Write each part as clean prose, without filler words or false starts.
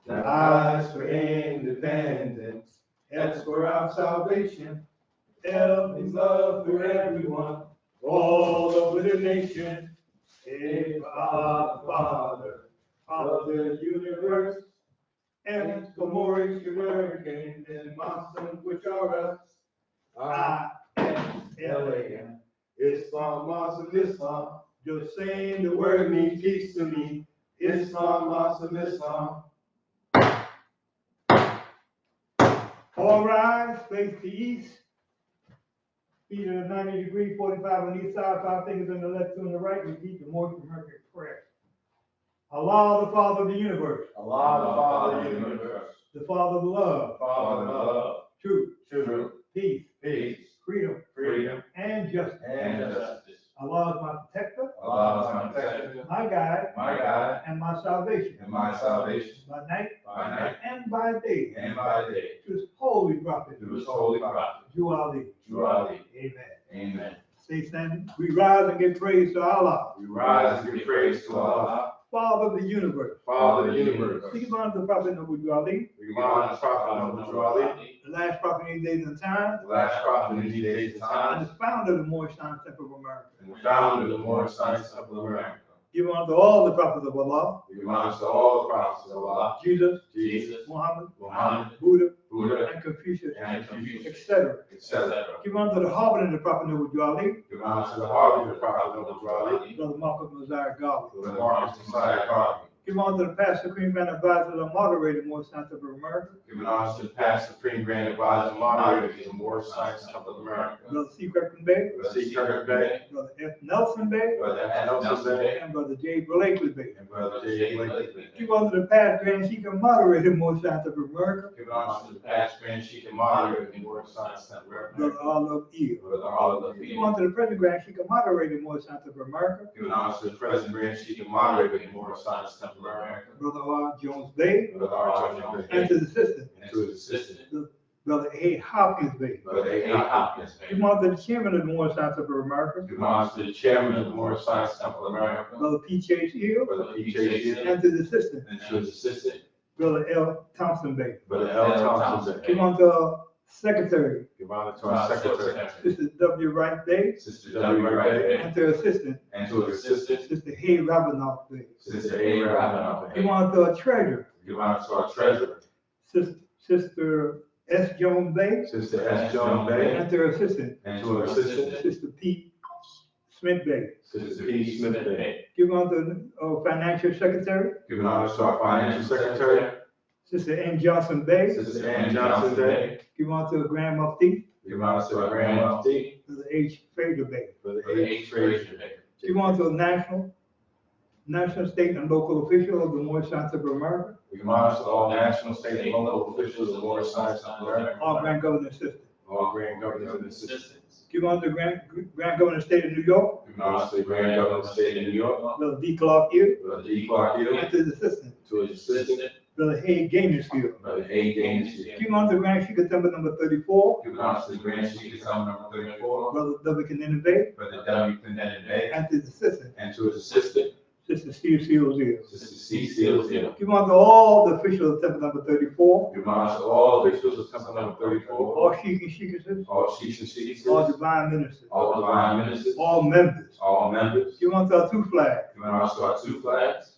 that fights for independence, helps for our salvation, helping love for everyone, all over the nation. If our Father of the universe, and for more hurricanes and monsters which are us, ISLAM, Islam, Muslim, Islam. Just saying the word means peace to me. Islam, Muslim, Islam. All rise, face to east. Feet at a 90 degree, 45 on each side, 5 fingers on the left, 2 on the right. Repeat the Morgan Mercury prayer. Allah, the Father of the universe. Allah, the Father of the universe. The Father of love. Father of love. Truth. Truth. Peace. Peace. Freedom. Freedom. And justice. And justice. Allah is my protector. Allah is my protector. My guide. My guide. And my salvation. And my salvation. By night. By night. And by day. And by day. To his holy prophet. To his holy prophet. Jew Ali. Jew Ali. Amen. Amen. Stay standing. We rise and give praise to Allah. We rise and give praise to Allah. Father of the universe. Father of the universe. We give honor to the prophet of Jew Ali. We give honor to the prophet of Jew Ali. The last prophet in these days and time. The last prophet in these days and And times. the founder of the Moorish Science Temple of America. And the founder of the Moorish Science Temple of America. Give honor to all the prophets of Allah. We give honor to all the prophets of Allah. Jesus. Jesus. Muhammad. Muhammad. Buddha. Buddha. And Confucius. And Confucius. Etc. Etc. Give honor to the harbinger of the prophet of Jew Ali. Give honor to the harbinger of the prophet of Jew Ali. Brother Marcus Messiah Garvey. The Marcus Messiah Garvey. Give honor to the past Supreme Grand Advisor of the moderated Moorish Science Temple of America. Give honor to the past Supreme Grand Advisor and moderator of the Moorish Science Temple of America. Brother C. Kirkland Bay. Brother C. Kirkland Bay. Brother F. Nelson Bay. Brother F. Nelson Bay. And Brother J. Blakely Bay. And Brother J. Blakely. Give honor to the past Grand Sheikh and moderator of Moorish Science Temple of America. Give honor to the past Grand Sheikh and moderator of the Moorish Science Temple of America. Brother Olive E. Brother Olive Give E. honor to the present Grand Sheikh and moderator of Moorish Science Temple of America. Give honor to the present Grand Sheikh and moderator of the Moorish Science Temple of America. Brother R. Jones Bay. Brother R. Jones Bay. And to his assistant. And to his assistant. Brother A. Hopkins Bay. Brother A. Hopkins Bay. Give honor to the chairman of the Moorish Science Temple of America. Give honor to the chairman of the Moorish Science Temple of America. Brother P. Chase Hill. Brother P. Chase Hill. And to his assistant. And to his assistant. Brother L. Thompson Bay. Brother L. Thompson Bay. Give honor to our secretary. Give honor to our secretary. Sister W. Wright Bay. Sister W. Wright Bay. And to her assistant. And to her assistant. Sister Hay Rabinoff Bay. Sister A. Rabinoff Give Bay. honor to our treasurer. Give honor to our treasurer. Sister S. Jones Bay. Sister S. Jones Bay. And to her assistant. And to her assistant. Sister P. Smith Bay. Sister P. Smith Bay. Give honor to our financial secretary. Give honor to our financial secretary. Sister N. Johnson Bay. Sister Ann Johnson Bay. Give honor to the Grand Mufti. Give honor to our Grand Mufti. Brother H. Fraser Bay. Brother H. Fraser Bay. Give honor to the national, state, and local officials of the Moorish Science Temple of America. We give honor to all national, state, and local officials of the Moorish Science Temple of America. All Grand Governor Assistant. All Grand Governors and assistants. Give honor to the Grand Governor of the State of New York. Give honor to the Grand Governor of the State of New York. Brother D. Clark Hill. Brother D. Clark Hill. And to his assistant. To his assistant. Brother Hay Gainesfield. Brother A. Gaines. Give honor to the Grand Sheikh Temple number 34. Give honor to the Grand Sheikh Temple number 34. Brother W. Connecticut Bay. Brother W. Connecticut Bay. And to his assistant. And to his assistant. Sister Steve Seals Hill. Sister C. Seals Hill. Give honor to all the officials of Temple number 34. Give honor to all officials of Temple number 34. All Sheikh and Sheikesses. All Sheikhs and Sheikhs. All divine ministers. All divine ministers. All members. All members. Give honor to our two flags. Give honor to our two flags.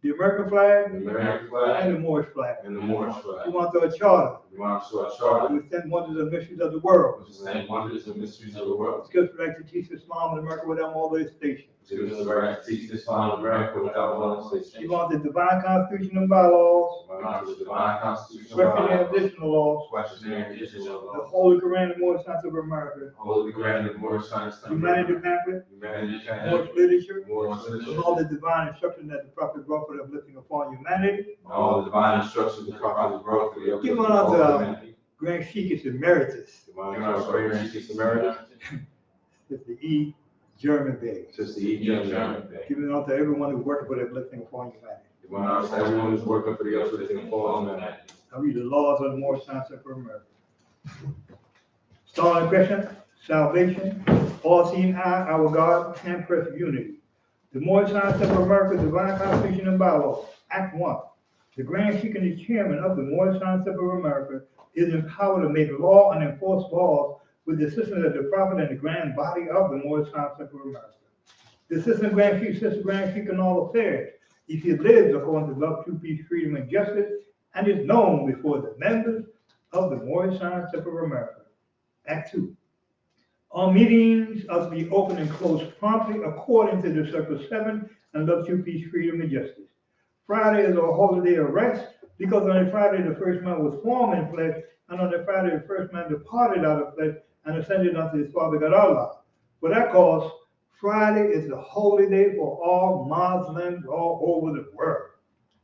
The American flag. The American flag. And the Moorish flag. And the Moorish flag. Give honor to our charter. Give honor to our charter. Which send wonders and mysteries of the world. Which send wonders and mysteries of the world. It's good right to teach Islam in America without all their stations. Give us the right to teach Islam in America without molestation. Give honor to the divine constitution and bylaws. Give honor to the divine constitution. Questioning additional laws. Questioning additional The laws. Holy Koran and Moorish Science of America. Holy Koran and Moorish Science. Humanity pamphlet. Humanity Moorish pamphlet. literature. Moorish And literature. all the divine instruction that the prophet brought for the uplifting upon humanity. All the divine instructions the prophet brought for the Give uplifting honor of to all humanity. Grand Sheikh Emeritus. Give honor to our Grand Sheikh Emeritus. Sister E. German Bay. Sister E. German Bay. Giving honor to everyone who worked for the uplifting upon humanity. Give honor to everyone who's working for the uplifting of all humanity. I read the laws of the Moorish Science of America. Starting question, salvation, all-seeing eye, our God, handpress unity. The Moorish Science of America, divine constitution and bylaws. Act 1. The Grand Sheik and the chairman of the Moorish Science Temple of America is empowered to make law and enforce laws with the assistance of the Prophet and the grand body of the Moorish Science Temple of America. The assistant Grand Sheik sits the Grand Sheik in all affairs. If he lives according to love, true peace, freedom, and justice, and is known before the members of the Moorish Science Temple of America. Act 2. All meetings are to be open and closed promptly according to the Circle 7 and love, true peace, freedom, and justice. Friday is a holiday of rest because on the Friday the first man was formed in flesh, and on the Friday the first man departed out of flesh and ascended unto his Father God Allah. For that cause, Friday is the holy day for all Muslims all over the world.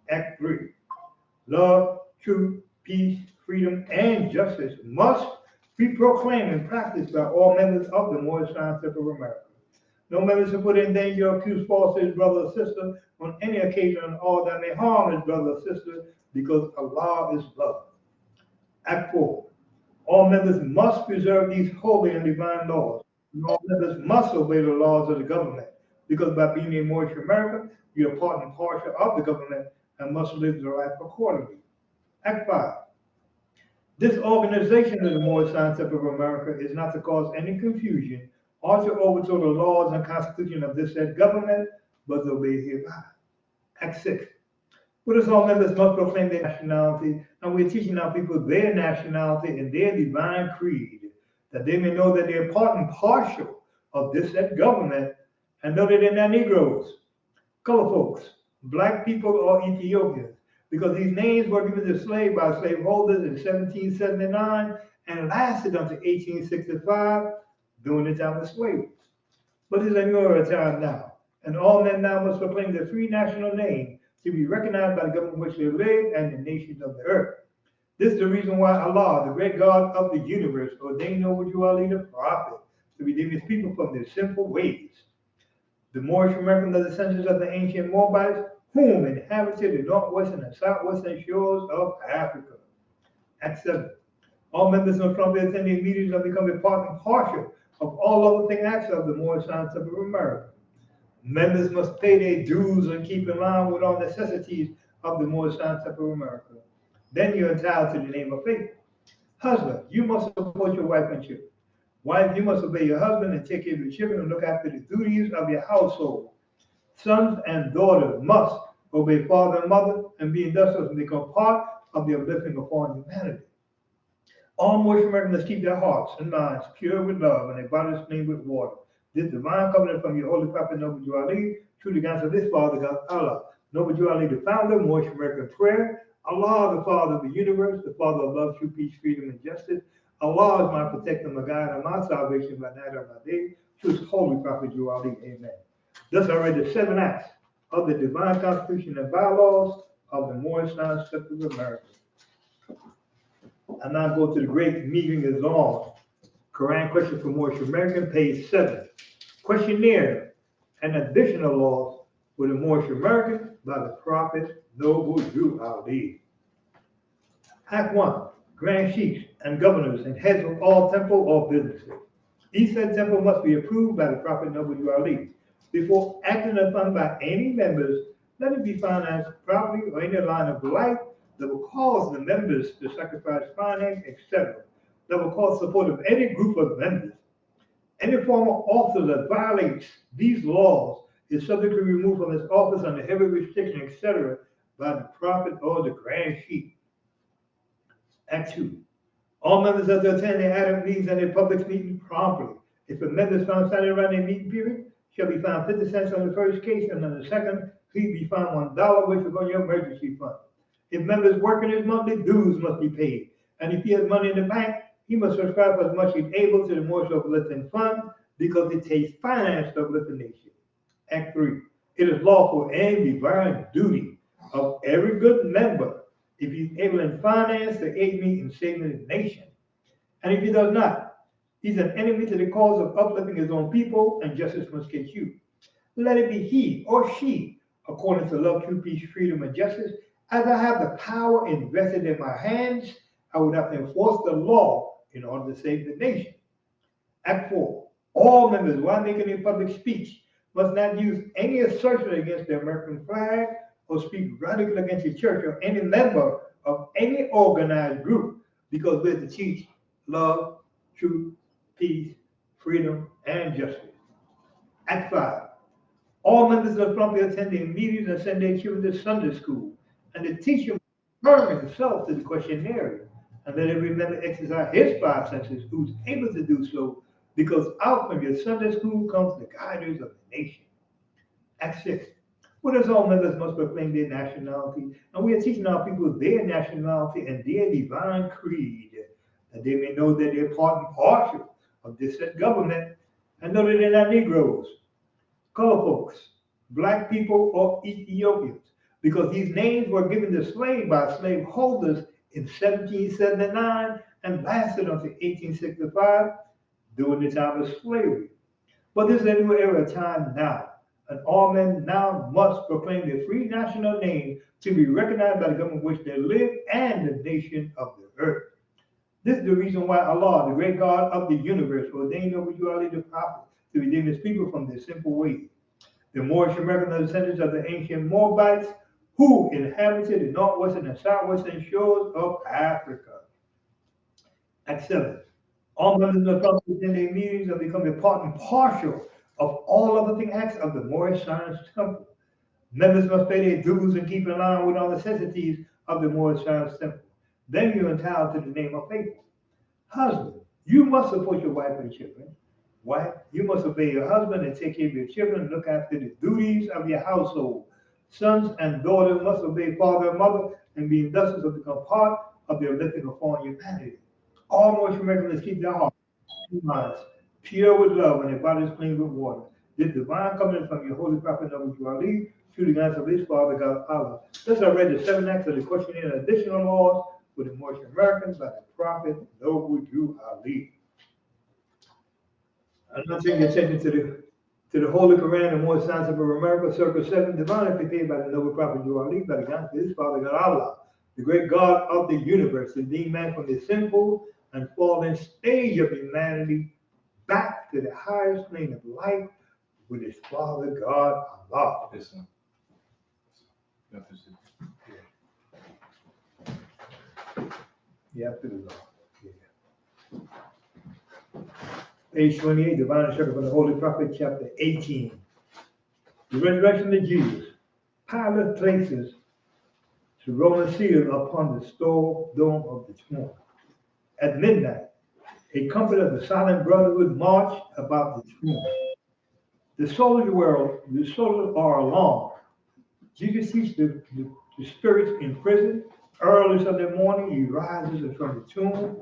Act 3. Love, truth, peace, freedom, and justice must be proclaimed and practiced by all members of the Moorish Science Temple of America. No member shall put in danger or accuse false his brother or sister on any occasion or that may harm his brother or sister, because Allah is love. Act 4. All members must preserve these holy and divine laws. And all members must obey the laws of the government, because by being a Moorish American, you are part and parcel of the government and must live the life accordingly. Act 5. This organization of the Moorish Science Temple of America is not to cause any confusion or to overthrow the laws and constitution of this said government, but to obey hereby. Act 6. With us all members must proclaim their nationality, and we're teaching our people their nationality and their divine creed, that they may know that they are part and partial of this said government, and know that they're not Negroes, color folks, black people, or Ethiopians, because these names were given to slaves by slaveholders in 1779 and lasted until 1865 during the time of slavery. But it's a newer time now, and all men now must proclaim their free national name to be recognized by the government in which they live and the nations of the earth. This is the reason why Allah, the great God of the universe, ordained over you Ali the prophet to redeem his people from their sinful ways. The Moorish Americans are descendants of the ancient Moabites, whom inhabited the northwestern and southwestern shores of Africa. Act 7. All members must promptly attend the meetings and become a part and partial of all other thing acts of the Moorish Science Temple of America. Members must pay their dues and keep in line with all necessities of the Moorish Science Temple of America. Then you're entitled to the name of faith. Husband, you must support your wife and children. Wife, you must obey your husband and take care of your children and look after the duties of your household. Sons and daughters must obey father and mother and be industrious and become part of the uplifting of foreign humanity. All Moorish Americans must keep their hearts and minds pure with love and their bodies clean with water. This divine covenant from your holy prophet, Noble Jew Ali, to the guidance of this Father, God Allah. Noble Jew Ali, the founder of Moorish American prayer. Allah, the Father of the universe, the Father of love, true peace, freedom, and justice. Allah is my protector, my guide, and my salvation by night or by day. To his holy prophet, Jew Ali. Amen. Thus I read the 7 acts of the divine constitution and bylaws of the Moorish Science Temple of America. I now go to the great meeting is on. Koran question for Moorish American, page 7. Questionnaire and additional laws for the Moorish American by the Prophet Noble Jew Ali. Act 1. Grand Sheiks and governors and heads of all temple or businesses. Each said temple must be approved by the Prophet Noble Jew Ali. Before acting upon by any members, let it be financed properly or any line of life that will cause the members to sacrifice finance, etc. That will cause support of any group of members. Any former officer that violates these laws is subject to removal from his office under heavy restriction, etc., by the Prophet or the Grand Sheik. Act 2. All members are to attend their adult meetings and their public meeting promptly. If a member is found standing around their meeting period, shall be fined 50 cents on the first case, and on the second, he be fined $1, which is on your emergency fund. If members working his monthly dues must be paid, and if he has money in the bank, he must subscribe as much as he's able to the Moorish Uplifting Fund, because it takes finance to uplift the nation. Act 3. It is lawful and divine duty of every good member, if he's able in finance, to aid me in saving the nation. And if he does not, he's an enemy to the cause of uplifting his own people, and justice must get you. Let it be he or she, according to love, true peace, freedom, and justice. As I have the power invested in my hands, I would have to enforce the law in order to save the nation. Act 4. All members, while making a public speech, must not use any assertion against the American flag or speak radically against the church or any member of any organized group, because we're to teach love, truth, peace, freedom, and justice. Act 5. All members of the company attend their meetings and send their children to Sunday school, and the teacher confirm himself to the questionnaire, and let every member exercise his five senses who's able to do so, because out from your Sunday school comes the guiders of the nation. Act 6. With us, all members must proclaim their nationality, and we are teaching our people their nationality and their divine creed, that they may know that they're part and parcel of this said government, and know that they're not Negroes, color folks, black people, or Ethiopians, because these names were given to slaves by slaveholders in 1779 and lasted until 1865 during the time of slavery. But this is a new era of time now, and all men now must proclaim their free national name to be recognized by the government in which they live and the nation of the earth. This is the reason why Allah, the great God of the universe, ordained over you all the prophets to redeem his people from their sinful ways. The Moorish American descendants of the ancient Moabites who inhabited the northwestern and southwestern shores of Africa. Act 7. All members of the company in their meetings have become a part and parcel of all other thing acts of the Moorish Science Temple. Members must pay their dues and keep in line with all the necessities of the Moorish Science Temple. Then you're entitled to the name of faithful. Husband, you must support your wife and children. Wife, you must obey your husband and take care of your children and look after the duties of your household. Sons and daughters must obey father and mother and be industrious to become part of the elected upon humanity. All Moorish Americans keep their hearts and minds pure with love and their bodies clean with water. This divine covenant from your holy prophet Nabi Ali, through the guidance of his father God Allah. Thus I read the 7 acts of the questionnaire and additional laws for the Moorish Americans by the prophet Nabi Ali. I'm not taking attention to the Holy Koran and Moorish Science of America, Circle 7, divinely prepared by the noble prophet Ali, by the guidance of his father God Allah, the great God of the universe, to redeem man from the sinful and fallen stage of humanity back to the highest plane of life with his father God Allah. Listen. Yeah, through the law. Yeah. Page 28, Divine Instruction from the Holy Prophet, chapter 18. The resurrection of Jesus. Pilate places the Roman seal upon the dome of the tomb. At midnight, a company of the Silent Brotherhood marched about the tomb. The soldiers are alarmed. Jesus sees the spirits in prison. Early Sunday morning, he rises from the tomb.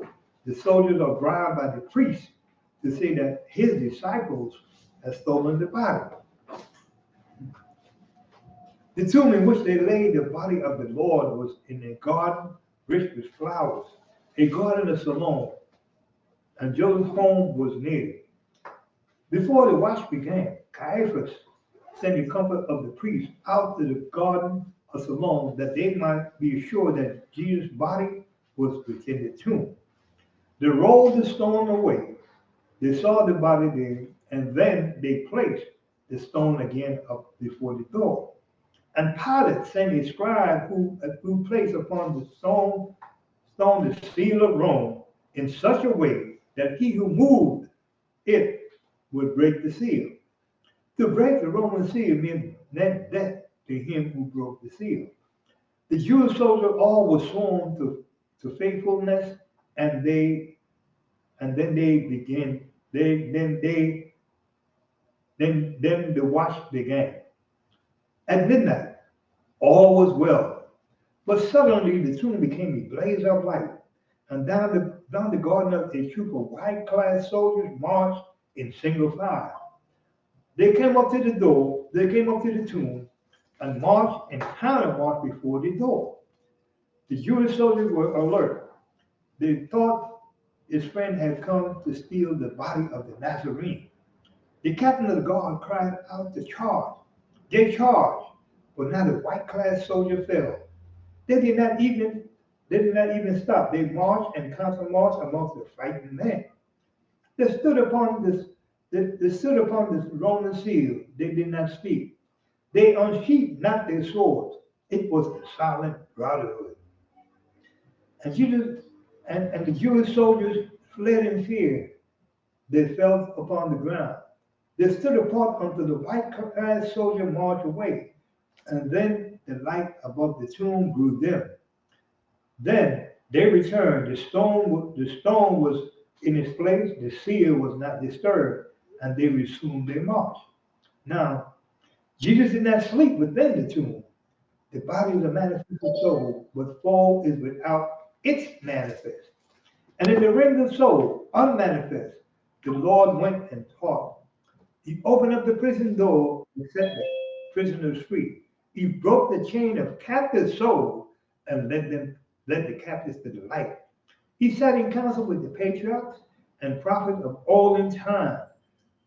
The soldiers are bribed by the priest to say that his disciples have stolen the body. The tomb in which they laid the body of the Lord was in a garden rich with flowers, a garden of Salome, and Joseph's home was near. Before the watch began, Caiaphas sent the company of the priests out to the garden of Salome that they might be assured that Jesus' body was within the tomb. They rolled the stone away. They saw the body there, and then they placed the stone again up before the door. And Pilate sent a scribe who placed upon the stone the seal of Rome in such a way that he who moved it would break the seal. To break the Roman seal meant death to him who broke the seal. The Jewish soldiers all were sworn to faithfulness, and then the watch began. At midnight, all was well, but suddenly the tomb became a blaze of light, and down the garden of a troop of white-clad soldiers marched in single file. They came up to the tomb, and marched and counter-marched before the door. The Jewish soldiers were alert. They thought his friend had come to steal the body of the Nazarene. The captain of the guard cried out to charge. They charged, but not a white-clad soldier fell. They did not even stop. They marched and counter-marched amongst the frightened men. They stood upon this Roman seal. They did not speak. They unsheathed not their swords. It was a silent brotherhood. And Jesus and the Jewish soldiers fled in fear. They fell upon the ground. They stood apart until the white-clad soldier marched away, and then the light above the tomb grew dim. Then they returned. The stone was in its place. The seal was not disturbed, and they resumed their march. Now, Jesus did not sleep within the tomb. The body is a manifested soul, but soul is without its manifest. And in the realm of soul, unmanifest, the Lord went and taught. He opened up the prison door and set the prisoners free. He broke the chain of captive souls and led the captives to the light. He sat in council with the patriarchs and prophets of olden time.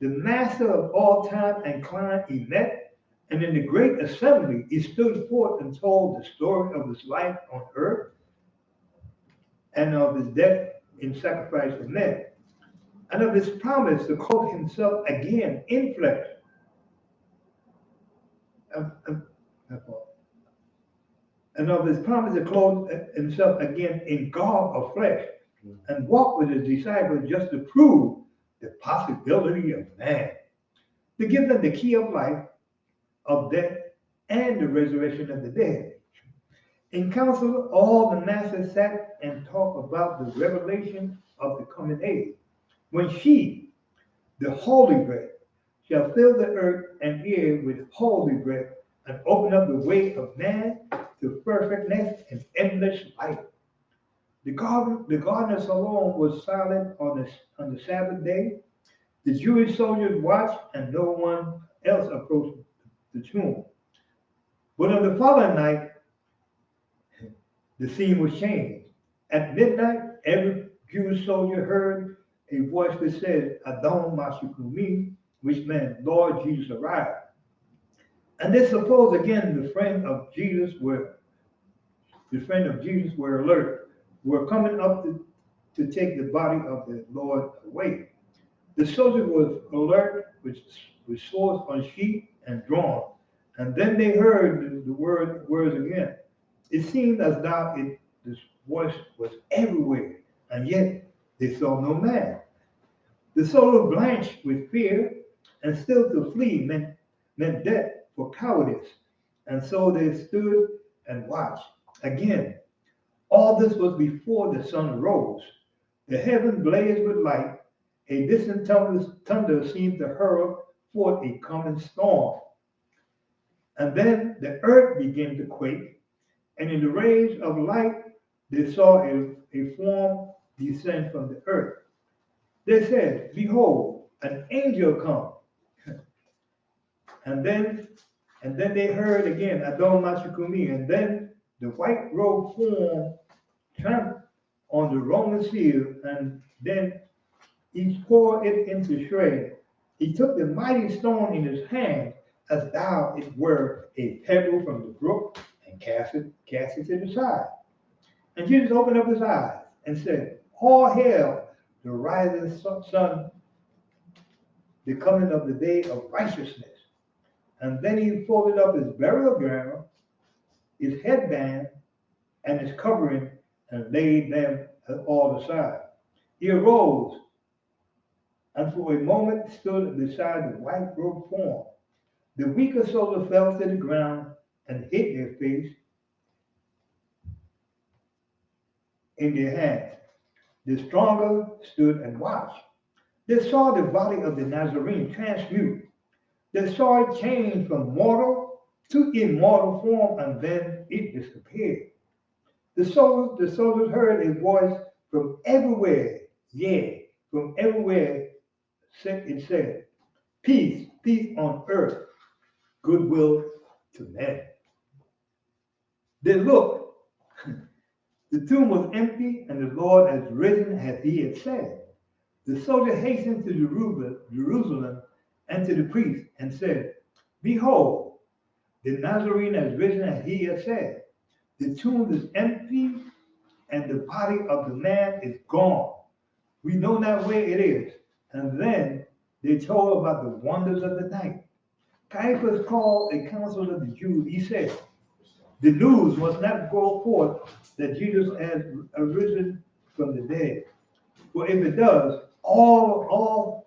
The master of all time and clime he met, and in the great assembly he stood forth and told the story of his life on earth and of his death in sacrifice for men, and of his promise to clothe himself again in flesh. Um, um, and of his promise to clothe himself again in garb of flesh, and walk with his disciples just to prove the possibility of man, to give them the key of life, of death, and the resurrection of the dead. In council, all the masters sat and talked about the revelation of the coming age, when she, the Holy Bread, shall fill the earth and air with holy bread, and open up the way of man to perfectness and endless life. The gardeners alone was silent on the Sabbath day. The Jewish soldiers watched, and no one else approached the tomb. But on the following night, the scene was changed. At midnight, every Jewish soldier heard a voice that said, Adon Mashukumi, which meant Lord Jesus arrived. And they supposed again the friend of Jesus were alert, were coming up to take the body of the Lord away. The soldier was alert with swords unsheathed and drawn, and then they heard the words again. It seemed as though this voice was everywhere, and yet they saw no man. The soldier blanched with fear, and still to flee meant death for cowardice. And so they stood and watched. Again, all this was before the sun rose. The heaven blazed with light. A distant thunder seemed to hurl forth a coming storm. And then the earth began to quake, and in the rays of light they saw a form descend from the earth. They said, Behold, an angel come. And then they heard again, Adon Mashukumi, and then the white robe form tramped on the Roman seal, and then he tore it into shreds. He took the mighty stone in his hand, as though it were a pebble from the brook, and cast it to the side. And Jesus opened up his eyes and said, All hail the rising sun, the coming of the day of righteousness. And then he folded up his burial gown, his headband, and his covering, and laid them all aside. He arose, and for a moment stood beside the white robed form. The weaker soldiers fell to the ground and hid their face in their hands. The stronger stood and watched. They saw the body of the Nazarene transmute. They saw it change from mortal to immortal form, and then it disappeared. The soldiers heard a voice from everywhere, from everywhere. It said, Peace, peace on earth, goodwill to men. They looked. The tomb was empty, and the Lord has risen as he had said. The soldier hastened to Jerusalem and to the priest and said, Behold, the Nazarene has risen as he had said. The tomb is empty, and the body of the man is gone. We know not where it is. And then they told about the wonders of the night. Caiaphas called a council of the Jews. He said, The news must not go forth that Jesus has arisen from the dead. For if it does, all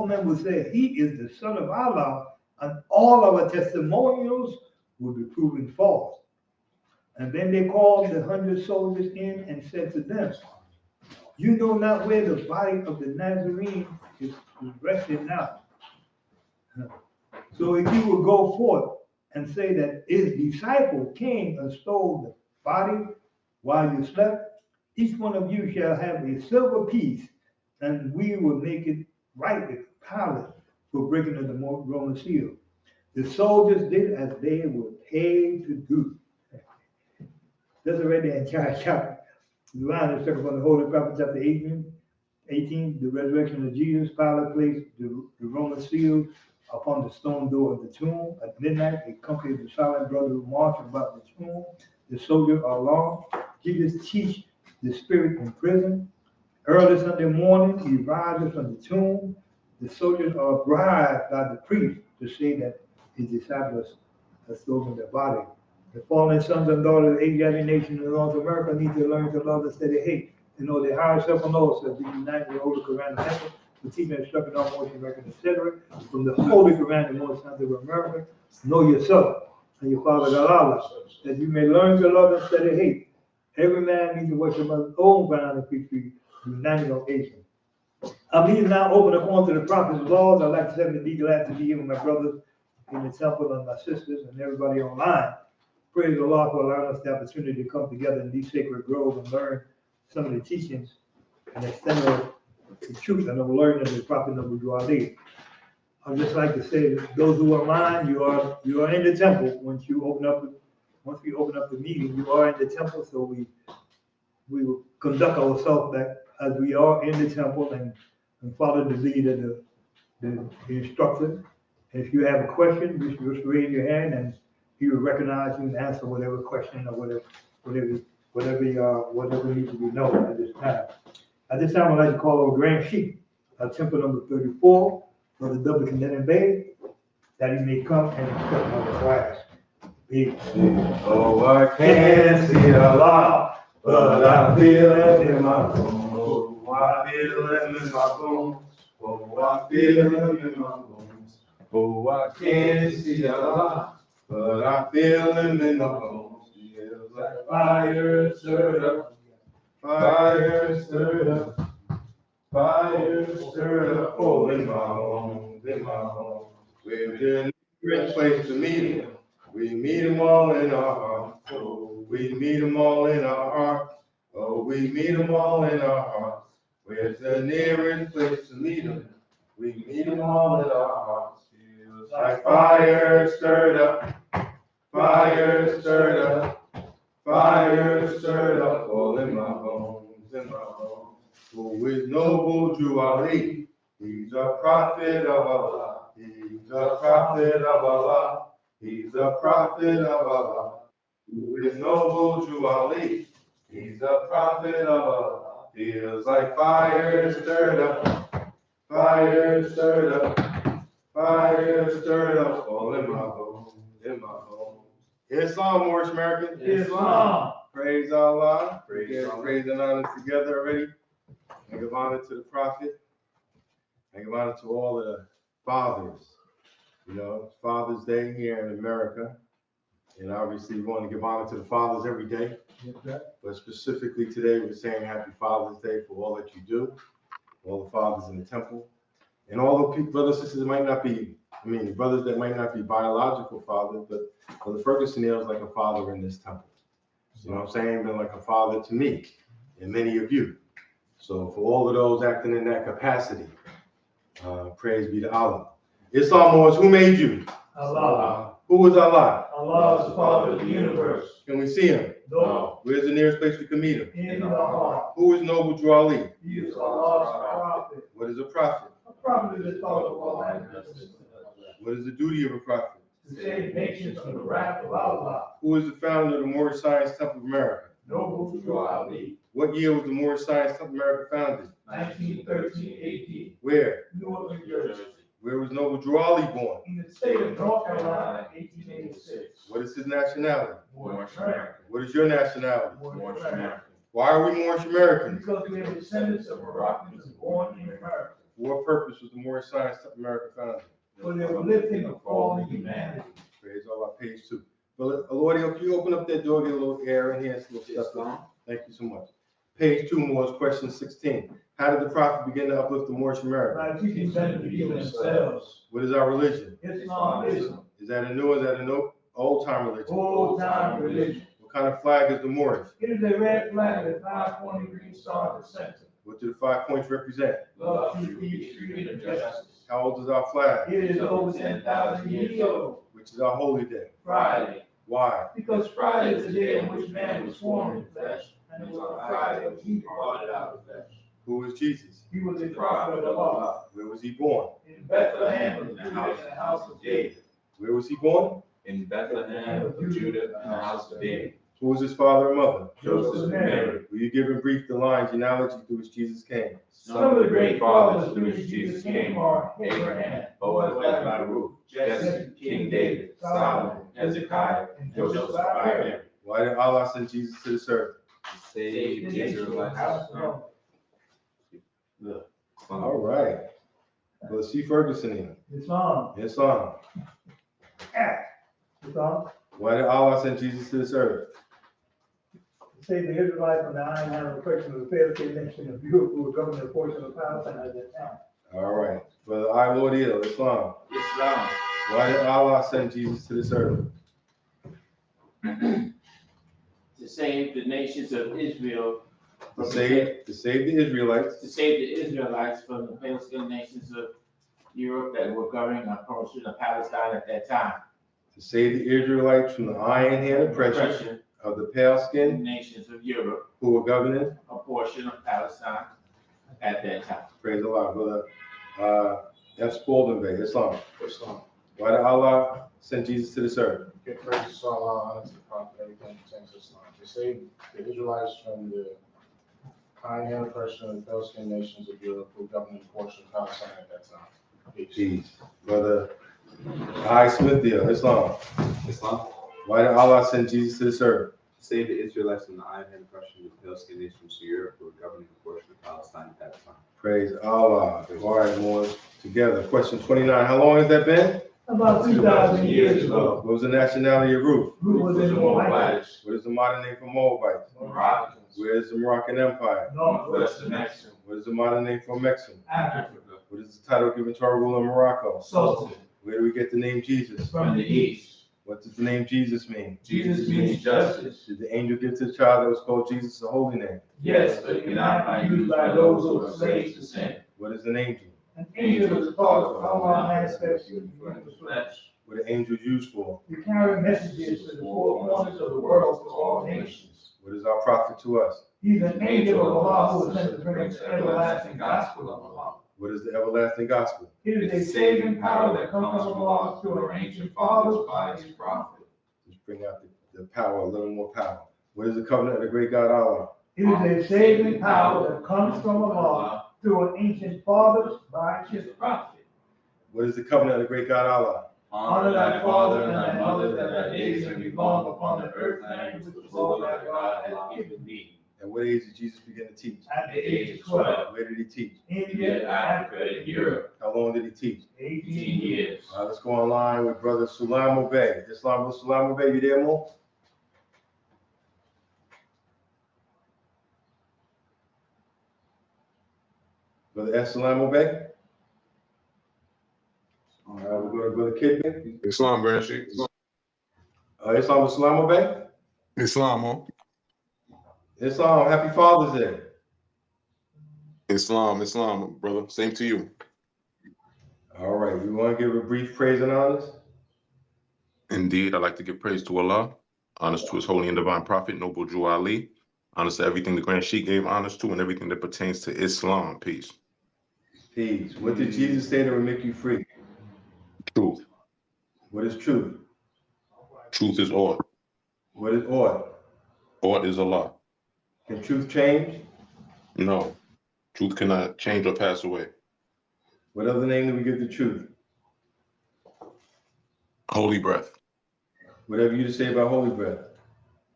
men will say he is the Son of Allah, and all our testimonials will be proven false. And then they called the 100 soldiers in and said to them, you know not where the body of the Nazarene is resting now. So if you would go forth and say that his disciple came and stole the body while you slept, each one of you shall have a silver piece, and we will make it right with Pilate for breaking of the Roman seal. The soldiers did as they were paid to do. That's already the entire chapter. The line is talking about the Holy Prophet, chapter 18, the resurrection of Jesus. Pilate placed the Roman seal upon the stone door of the tomb. At midnight, a company of the silent brothers marched about the tomb. The soldiers are alarmed. Jesus teach the spirit in prison. Early Sunday morning, he rises from the tomb. The soldiers are bribed by the priest to say that his disciples have stolen their body. The fallen sons and daughters of Asiatic nations in North America need to learn to love instead of hate. To know their higher self and lower self. Be united with the Holy Koran and Temple, the teaching and instruction on Morse American, etc. From the Holy Koran and Morse Science of America, know yourself and your Father Allah, that you may learn to love instead of hate. Every man needs to worship his own ground and preach be united on Asian. I'm here now open according to the prophet's laws. I'd like to be glad to be here with my brothers in the temple and my sisters and everybody online. Praise Allah for allowing us the opportunity to come together in these sacred groves and learn some of the teachings and extend the truth and the learning of the Prophet Nabi Ali. I'd just like to say that those who are mine, you are in the temple. Once we open up the meeting, you are in the temple. So we will conduct ourselves back as we are in the temple and follow the lead of the instructor. And if you have a question, just raise your hand and he will recognize you and answer whatever question or whatever needs to be known at this time. At this time, I'd like to call over Grand Chief, temple number 34, for the double condemning bay, that he may come and instruct on the class. Peace. Oh, I can't see Allah, but I feel it in my bones. Oh, I feel it in my bones. Oh, I feel it in my bones. Oh, I can't see Allah, but I feel him in my bones. Feels like fire stirred up, fire stirred up, fire stirred up. Oh, in my bones, in my bones. We're in a great place to meet him. We meet them all in our heart. Oh, we meet them all in our heart. Oh, we meet them all in our heart. Where's the nearest place to meet them? We meet them all in our hearts. Feels like fire stirred up, fire stirred up, fire stirred up. All in my bones, in my bones. Who is noble Jew Ali? He's a prophet of Allah. He's a prophet of Allah. He's a prophet of Allah. Who is noble Jew Ali? He's a prophet of Allah. Feels like fire stirred up, fire stirred up, fire stirred up. All in my bones, in my bones. Islam, Moorish American. Islam. Praise Allah. Praise Allah. Praise and honor together already. I give honor to the Prophet. I give honor to all of the fathers. You know, it's Father's Day here in America. And obviously, we want to give honor to the fathers every day. But specifically today, we're saying Happy Father's Day for all that you do, all the fathers in the temple, and all the people, brothers and sisters that might not be, brothers that might not be biological fathers, but Brother Ferguson is like a father in this temple. You know what I'm saying? Been like a father to me and many of you. So for all of those acting in that capacity, praise be to Allah. Islam was, who made you? Allah. Who is Allah? Allah is the Father of the universe. Can we see him? No. Where's the nearest place we can meet him? In the heart. Who is Noble Drew Ali? He is Allah's prophet. What is a prophet? A prophet is taught of Allah. What is the duty of a prophet? To save nations from the wrath of Allah. Who is the founder of the Moorish Science Temple of America? Noble Drew Ali. What year was the Moorish Science Temple of America founded? 1913 AD. Where? Newark, New Jersey. Where was Noble Drew Ali born? In the state of North Carolina, 1886. What is his nationality? Moorish American. What is your nationality? Moorish American. Why are we Moorish Americans? Because we are descendants of Moroccans born in America. For what purpose was the Moorish Science America founded? For the uplifting of fallen humanity. Praise Allah, page 2. But Lordio, can you open up that door, get a little air in here, a little stuff? Thank you so much. Page 2 more is question 16. How did the prophet begin to uplift the Moorish America? By teaching them to heal themselves. What is our religion? Islamism. Is that a new or is that an old time religion? Old time religion. What kind of flag is the Moorish? It is a red flag with 5-pointed green star at the center. What do the 5 points represent? Love, truth, peace, freedom, and justice. How old is our flag? It is over 10,000 years old. Which is our holy day? Friday. Why? Because Friday is the day in which man was formed in flesh, and it was on Friday that he departed out of flesh. Who was Jesus? He was a prophet of Allah. Where was he born? In Bethlehem of Judah in the house of David. Where was he born? In Bethlehem of Judah in the house of David. Who was his father and mother? Joseph and Mary. Will you give in brief the lines, the analogy through which Jesus came? Some of the great fathers through which Jesus came are Abraham, Boaz by Ruth, Jesse, King David, Solomon, Hezekiah, and Joseph by Mary. Why did Allah send Jesus to this earth? Save the Israelites. All right. Well, see Ferguson here. Islam. Islam. Islam. Why did Allah send Jesus to this earth? To save the Israelites from the iron hand oppression of the Palestinian nation of Europe, who were governing a portion of Palestine at that time. All right. Brother I Lord Islam. Islam. Why did Allah send Jesus to this earth? To save the nations of Israel. To save the Israelites. To save the Israelites from the Palestinian nations of Europe that were governing a portion of Palestine at that time. To save the Israelites from the iron hand oppression of the pale-skinned nations of Europe who were governing a portion of Palestine at that time. Praise Allah, brother. F. Spalding Bay, Islam. Islam. Why did Allah send Jesus to this earth? Give praise to Allah, honor to the Prophet, everything pertains to Islam. To save the Israelites from the iron hand oppression of the Palestinian nations of Europe who governed a portion of Palestine at that time. Peace. Brother I. Smithfield, Islam. Islam. Why did Allah send Jesus to this earth? To save the Israelites from the iron hand oppression of the Palestinian nations of Europe who were governing a portion of Palestine at that time. Praise Allah. All right, more together. Question 29. How long has that been? About 2,000 years ago. What was the nationality of Ruth? Ruth was in Moabite. What is the modern name for Moabites? Moroccans. Where is the Moroccan Empire? Northwest Mexico. What is the modern name for Mexico? Africa. What is the title given to our ruler in Morocco? Sultan. Where do we get the name Jesus? From the east. What does the name Jesus mean? Jesus means justice. Did the angel give to the child that was called Jesus a holy name? Yes, but it cannot be used by those who are slaves to sin. What is an angel? An angel is thought of Allah manifest in the flesh. What are angels used for? To carry messages to the four corners of the world to all nations. What is our prophet to us? He's an angel of Allah who is sent to bring the everlasting gospel of Allah. What is the everlasting gospel? It is a saving power that comes from Allah through our ancient fathers by his prophet. Just bring out the power, a little more power. What is the covenant of the great God Allah? It is a saving power that comes from Allah through our ancient fathers by his prophet. What is the covenant of the great God Allah? Honor thy father and thy mother, that thy days may be long upon the earth land which the Lord thy God hath given thee. At what age did Jesus begin to teach? At the age of 12. Where did he teach? India, Africa, and Europe. How long did he teach? 18 years. All right, let's go online with Brother Sulamo Bey. Islam, Sulamo Bey, you there, Mo? Brother S. Sulamo Bey? All right, we're going to Brother Kid Bey. Islam, Grand Sheikh. Islam Sulamo Bey? Islam, huh? Islam, happy Father's Day. Islam, brother. Same to you. All right, we want to give a brief praise and honors. Indeed, I'd like to give praise to Allah, honors to his holy and divine prophet, Noble Drew Ali, honors to everything the Grand Sheikh gave honors to, and everything that pertains to Islam. Peace. Peace. What did Jesus say that would make you free? Truth. What is truth? Truth is ought. What is ought? Ought is Allah. Can truth change? No. Truth cannot change or pass away. What other name do we give the truth? Holy breath. Whatever you to say about holy breath.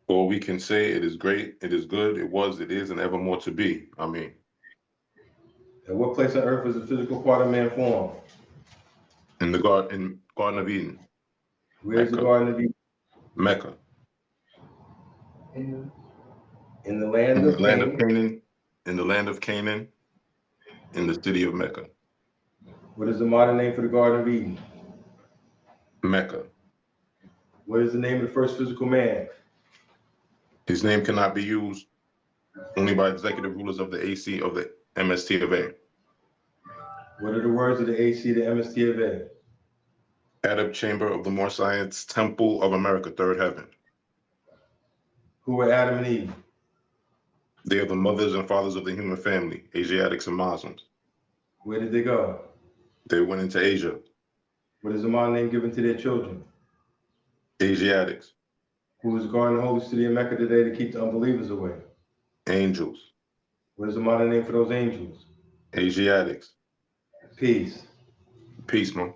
Or we can say it is great, it is good, it was, it is, and evermore to be. I mean, At what place on earth was the physical part of man formed? in Garden of Eden, Where's the Mecca. Garden of Eden? Mecca. In the In land the of land of Canaan. Canaan, in the land of Canaan, in the city of Mecca. What is the modern name for the Garden of Eden? Mecca. What is the name of the first physical man? His name cannot be used only by executive rulers of the AC of the MST of A. What are the words of the AC, the MST of A? Adab Chamber of the More Science, Temple of America, Third Heaven. Who were Adam and Eve? They are the mothers and fathers of the human family, Asiatics and Muslims. Where did they go? They went into Asia. What is the modern name given to their children? Asiatics, Who was guarding the holy city of Mecca today to keep the unbelievers away? angels, What is the modern name for those angels? Asiatics. Peace. Peace, man.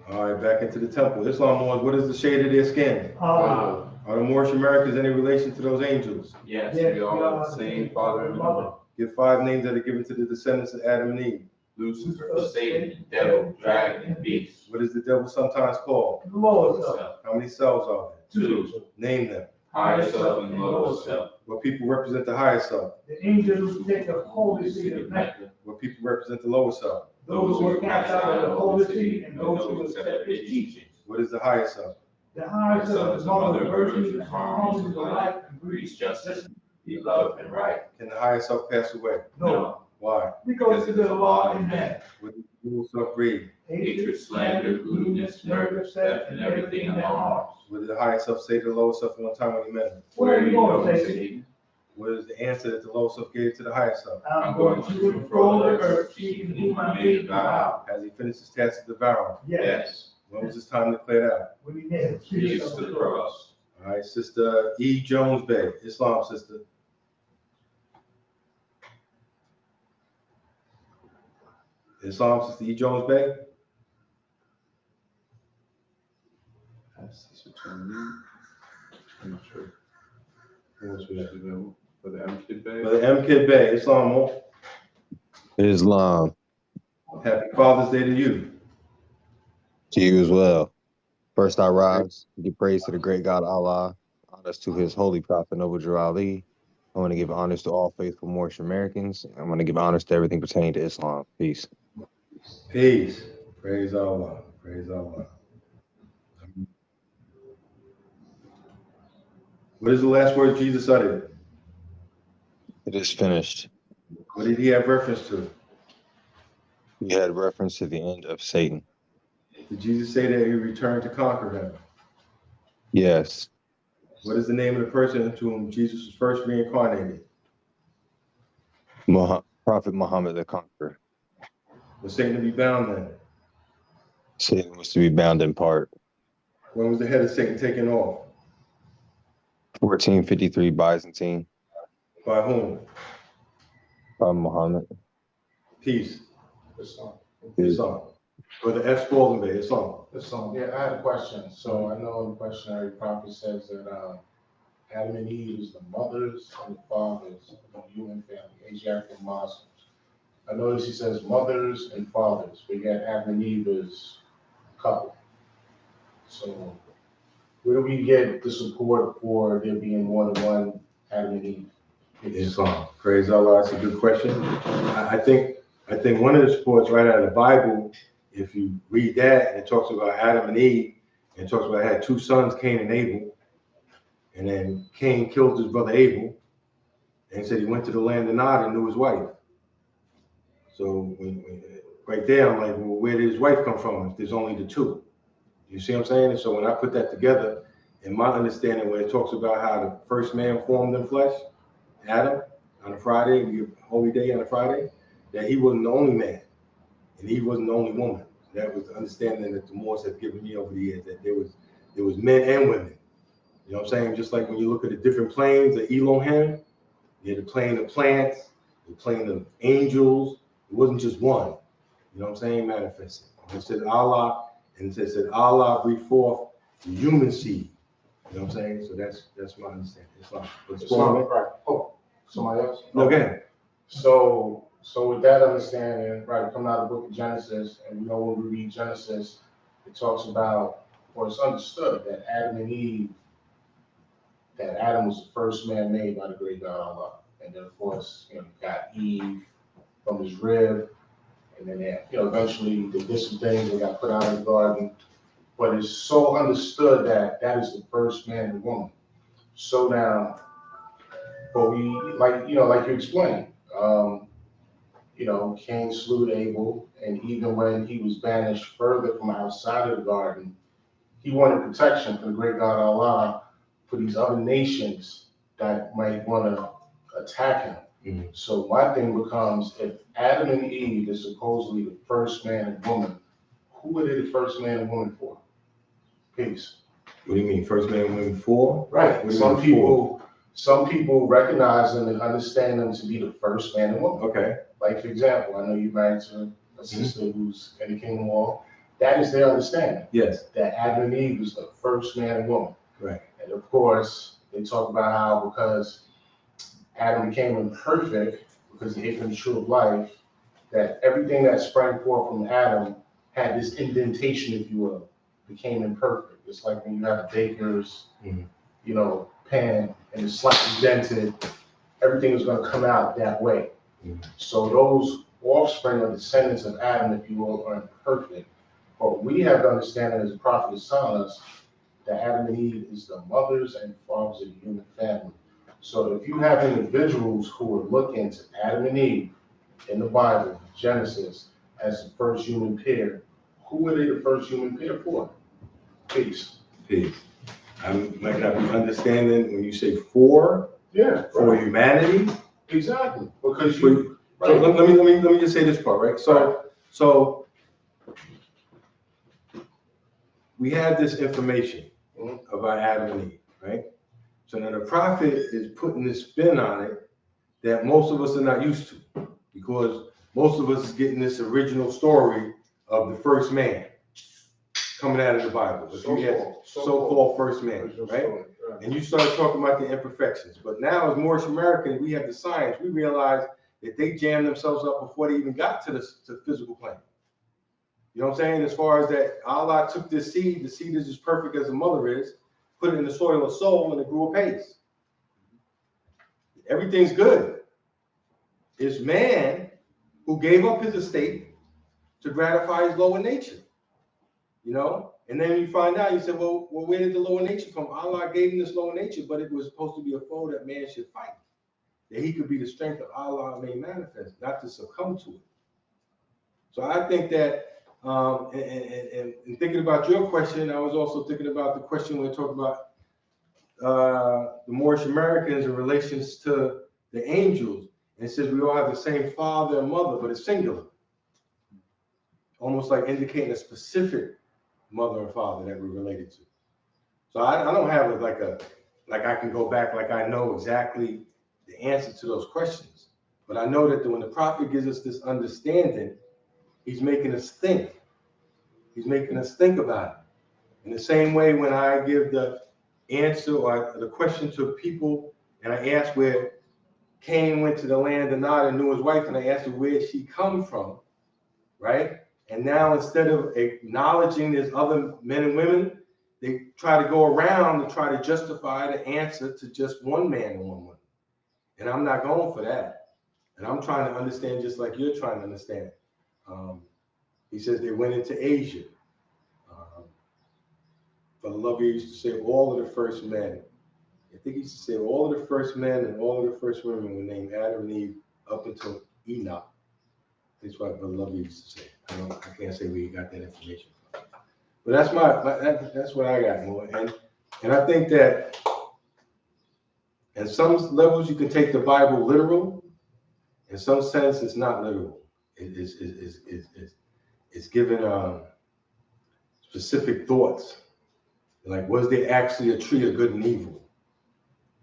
All right, back into the temple. Islam Moors, what is the shade of their skin? Wow. Are the Moorish Americans any relation to those angels? Yes, we all have the same father and mother. Give 5 names that are given to the descendants of Adam and Eve. Lucifer, Satan, devil, dragon, and beast. What is the devil sometimes called? Lord self. How many cells are there? 2. Name them. Higher self and lower self. What people represent the higher self? The angels who take the holy city of Mecca. What people represent the lower self? Those who were cast out of the holy city and those who accepted his teachings. What is the higher self? The higher self is mother of virtues and harmonies of life and breeds justice, be love and right. Can the higher self pass away? No, Why? because it is a law in man. What does the lower self breed? Hatred, slander, lewdness, murder, theft, and everything in their hearts. What did the higher self say to the lower self one time when he met him? Where are you going, Satan? What is the answer that the lower self gave to the higher self? I'm going to control the earth, seeking whom I may devour. Has he finished his task of devouring? Yes. When was his time to clear out? When he nailed Jesus to the cross. All right, Sister E. Jones Bay, Islam sister. Islam sister E. Jones Bay. I'm not sure. What's with that? For the M Kid Bay. Brother M. Kid Bay, Islam. Islam, Happy Father's Day to you. to you as well. First I rise, give praise to the great God Allah, honors to his holy prophet Noble Drew Ali. I want to give honors to all faithful Moorish Americans. I want to give honors to everything pertaining to Islam. Peace. Peace. Praise Allah. Praise Allah. What is the last word Jesus uttered? It is finished. What did he have reference to? We had reference to the end of Satan. Did Jesus say that he returned to conquer him? Yes. What is the name of the person to whom Jesus was first reincarnated? Prophet Muhammad the Conqueror. Was Satan to be bound then? Satan was to be bound in part. When was the head of Satan taken off? 1453 Byzantine By whom? by Muhammad. Peace. Islam. Islam. Brother F. Spalding Bay, Islam. Islam. Yeah, I had a question. So I know the questionary prophet says that Adam and Eve is the mothers and the fathers of the human family, Asiatic and Muslims. I notice he says mothers and fathers, but yet Adam and Eve is a couple. So where do we get the support for there being more than one Adam and Eve? Islam. Praise Allah. That's a good question. I think one of the supports right out of the Bible, if you read that, and it talks about Adam and Eve, and it talks about I had 2 sons, Cain and Abel, and then Cain killed his brother Abel, and said he went to the land of Nod and knew his wife. So right there, I'm like, well, where did his wife come from if there's only the 2? You see what I'm saying? And so when I put that together, in my understanding, when it talks about how the first man formed in flesh, Adam, on a Friday, holy day on a Friday, that he wasn't the only man, and he wasn't the only woman. That was the understanding that the Moors have given me over the years, that there was men and women. You know what I'm saying? Just like when you look at the different planes of Elohim, you had the plane of plants, the plane of angels. It wasn't just one. You know what I'm saying? Manifested. And it said Allah, and it said Allah breathed forth the human seed. You know what I'm saying? So that's my understanding. Islam. Islam, right. Oh, somebody else? No, go ahead. So with that understanding, right, coming out of the book of Genesis, and we know when we read Genesis, it talks about, or it's understood that Adam was the first man made by the great God Allah. And then of course, you got Eve from his rib, and then eventually they did some things, they got put out of the garden. But it's so understood that is the first man and woman. So now, but we, like you explained, Cain slew Abel, and even when he was banished further from outside of the garden, he wanted protection from the great God Allah for these other nations that might want to attack him. Mhm. So my thing becomes, if Adam and Eve is supposedly the first man and woman, who are they the first man and woman for? Peace. What do you mean? First man and woman for? Right. What do you mean Some people recognize them and understand them to be the first man and woman. Okay. Like, for example, I know you're married to a sister who's in the Kingdom Hall. That is their understanding. Yes. That Adam and Eve was the first man and woman. Right. And of course, they talk about how because Adam became imperfect because he ate from the tree of life, that everything that sprang forth from Adam had this indentation, if you will, became imperfect. It's like when you have a baker's, pan and it's slightly dented, everything is going to come out that way. So those offspring or descendants of Adam, if you will, are imperfect. But we have to understand, as the prophet is telling us, that Adam and Eve is the mothers and fathers of the human family. So if you have individuals who are looking to Adam and Eve in the Bible, Genesis, as the first human pair, who are they the first human pair for? Peace. Peace. I might not be understanding when you say for humanity. Exactly. Because So let me just say this part, right? So we have this information about Adam and Eve, right? So now the prophet is putting this spin on it that most of us are not used to, because most of us is getting this original story of the first man coming out of the Bible. So-called first man, right? And you start talking about the imperfections. But now as Moorish Americans, we have the science. We realize that they jammed themselves up before they even got to the physical plane. You know what I'm saying? As far as that, Allah took this seed, the seed is as perfect as a mother is, put it in the soil of soul, and it grew apace. Everything's good. It's man who gave up his estate to gratify his lower nature. And then you find out, you say, well, where did the lower nature come? Allah gave him this lower nature, but it was supposed to be a foe that man should fight, that he could be the strength of Allah made manifest, not to succumb to it. So I think that, and thinking about your question, I was also thinking about the question when we talk about the Moorish Americans in relations to the angels. And it says we all have the same father and mother, but it's singular. Almost like indicating a specific mother and father that we're related to. So I don't have it like I can go back, like I know exactly the answer to those questions. But I know that when the prophet gives us this understanding, he's making us think. He's making us think about it. In the same way, when I give the answer or the question to people, and I ask where Cain went to the land of Nod and knew his wife, and I asked her where she come from, right? And now instead of acknowledging there's other men and women, they try to go around and try to justify the answer to just one man and one woman. And I'm not going for that. And I'm trying to understand just like you're trying to understand. He says they went into Asia. But Lovey used to say all of the first men. I think he used to say all of the first men and all of the first women were named Adam and Eve up until Enoch. That's what Brother Lovey used to say. I can't say where he got that information from. But that's what I got, more. And I think that at some levels you can take the Bible literal. In some sense, it's not literal. It's given specific thoughts. Like, was there actually a tree of good and evil?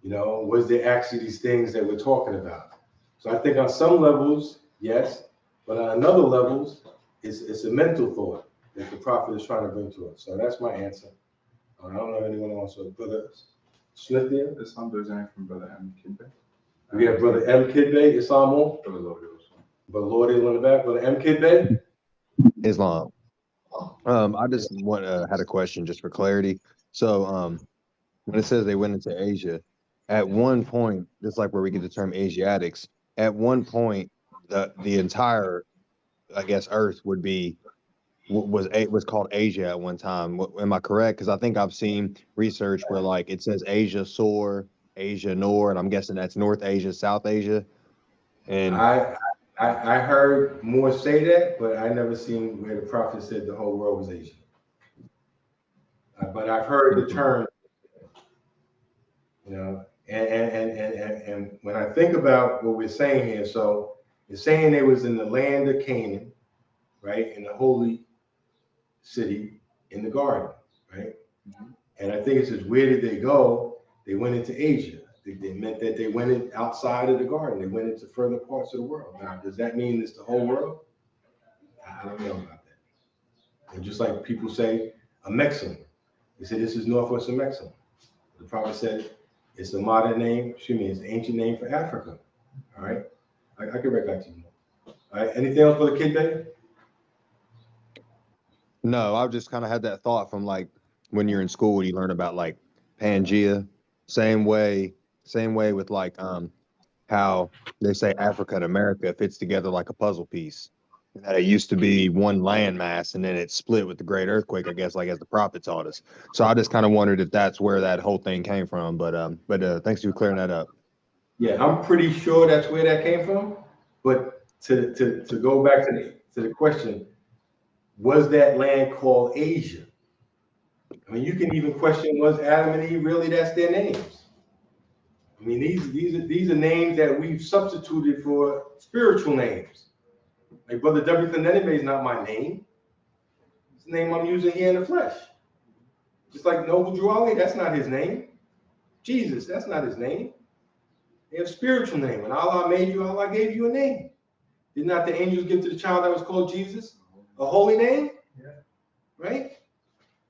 Was there actually these things that we're talking about? So I think on some levels, yes, but on other levels, it's a mental thought that the prophet is trying to bring to us. So that's my answer. I don't know if anyone else. So Brother Smith there? Islam doesn't from Brother M. Kidbe. We have Brother M. Kidbe, Islam on. Brother Lord also. Brother Lord is on the back. Brother M. Kidbe. Islam. I just had a question just for clarity. So, when it says they went into Asia, at one point, just like where we get the term Asiatics, at one point, the entire, I guess, Earth would be was called Asia at one time. Am I correct? Because I think I've seen research where like it says Asia Sor, Asia Nor, and I'm guessing that's North Asia, South Asia. And I heard more say that, but I never seen where the prophet said the whole world was Asia. But I've heard the term, you know, and when I think about what we're saying here, so it's saying they was in the land of Canaan, right, in the holy city in the garden, right? And I think it says, where did they go? They went into Asia. They meant that they went in outside of the garden. They went into further parts of the world. Now, does that mean it's the whole world? I don't know about that. And just like people say, a Mexican, they say this is northwestern Mexico. The prophet said it's a modern name, excuse me, it's an ancient name for Africa. All right, I can write back to you. All right, anything else for the kid, baby? no, I just kind of had that thought from like when you're in school, you learn about like Pangea. Same way with like how they say Africa and America fits together like a puzzle piece. And that it used to be one landmass and then it split with the great earthquake, I guess, like as the prophet taught us. So I just kind of wondered if that's where that whole thing came from. But thanks for clearing that up. Yeah, I'm pretty sure that's where that came from. But to go back to the question, was that land called Asia? I mean, you can even question, was Adam and Eve really that's their names? I mean, these are names that we've substituted for spiritual names. Like Brother W. Kanenebe is not my name. It's the name I'm using here in the flesh. Just like Noble Drew Ali, that's not his name. Jesus, that's not his name. They have spiritual name. When Allah made you, Allah gave you a name. Did not the angels give to the child that was called Jesus a holy name? Yeah. Right?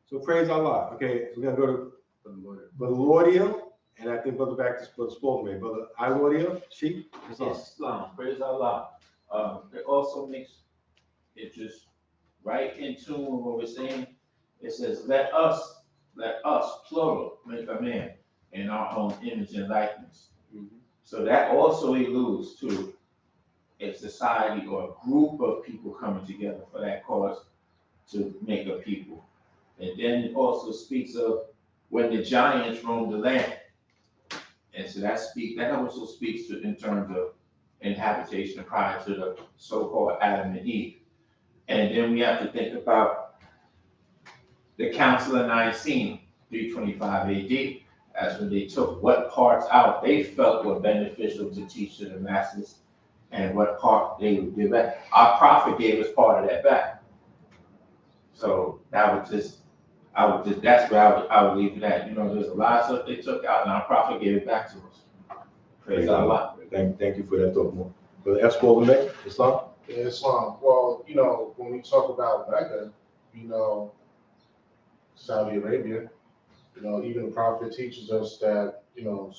So praise Allah. Okay, so we're going to go to Brother Lordia, and I think Brother Baptist, Brother Spalding, Brother I Lordia, Sheikh. Islam, praise Allah. It also makes it just right in tune with what we're saying. It says, let us, plural, make a man in our own image and likeness. So that also alludes to a society or a group of people coming together for that cause to make a people. And then it also speaks of when the giants roamed the land. And so that also speaks to in terms of inhabitation prior to the so-called Adam and Eve. And then we have to think about the Council of Nicene, 325 AD. That's when they took what parts out they felt were beneficial to teach to the masses and what part they would give back. Our prophet gave us part of that back. So that's where I would leave it at. You know, there's a lot of stuff they took out and our prophet gave it back to us. Praise Allah. Thank you for that thought, more. Brother F. Spalding, Islam? Yeah, Islam. Well, you know, when we talk about Mecca, you know, Saudi Arabia, you know, even the prophet teaches us that, you know,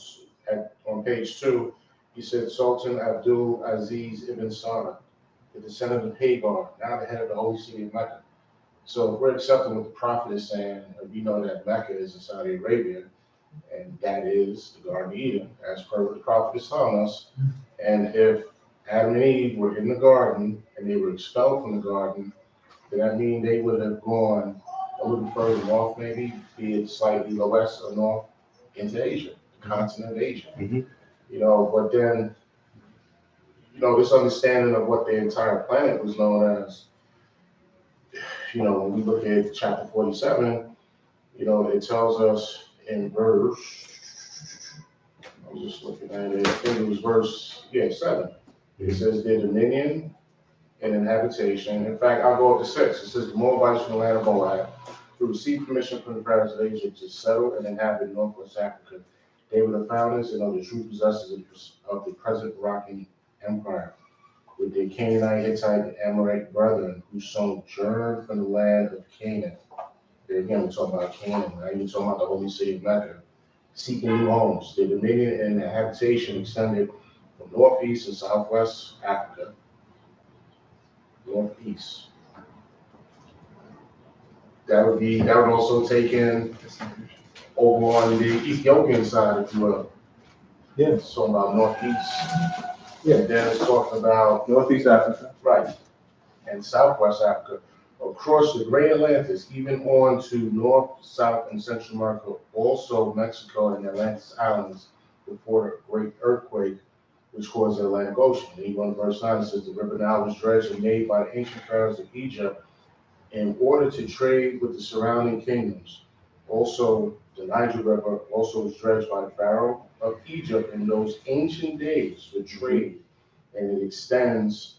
on page 2, he said Sultan Abdul Aziz ibn Sada, the descendant of Hagar, now the head of the holy city of Mecca. So if we're accepting what the prophet is saying, we know that Mecca is in Saudi Arabia, and that is the Garden of Eden, as per what the prophet is telling us. And if Adam and Eve were in the garden and they were expelled from the garden, then that means they would have gone a little further north, maybe, be it slightly west or north, into Asia, the continent of Asia. Mm-hmm. You know, but then, you know, this understanding of what the entire planet was known as, you know, when we look at chapter 47, you know, it tells us in verse, I was just looking at it, I think it was verse, 7. It says their dominion and habitation. In fact, I'll go up to 6. It says the Moabites from the land of Moab, who received permission from the parents of Egypt to settle and inhabit northwest Africa. They were the founders and are the true possessors of the present Moroccan Empire. with their Canaanite, Hittite, and Amorite brethren who sojourned from the land of Canaan. There again, we're talking about Canaan, right? We're talking about the holy city of Mecca, seeking new homes. Their dominion and their habitation extended from northeast and southwest Africa, northeast. That would also take in over on the Ethiopian side, if you will. Yeah. It's talking about northeast. Yeah. And then it's talking about Northeast Africa. right, and southwest Africa, across the Great Atlantis, even on to North, South, and Central America, also Mexico and the Atlantis Islands before a great earthquake which caused the Atlantic Ocean. And even verse 9 says the river Nile was dredged and made by the ancient pharaohs of Egypt in order to trade with the surrounding kingdoms. Also, the Niger River also was dredged by the pharaoh of Egypt in those ancient days for trade, and it extends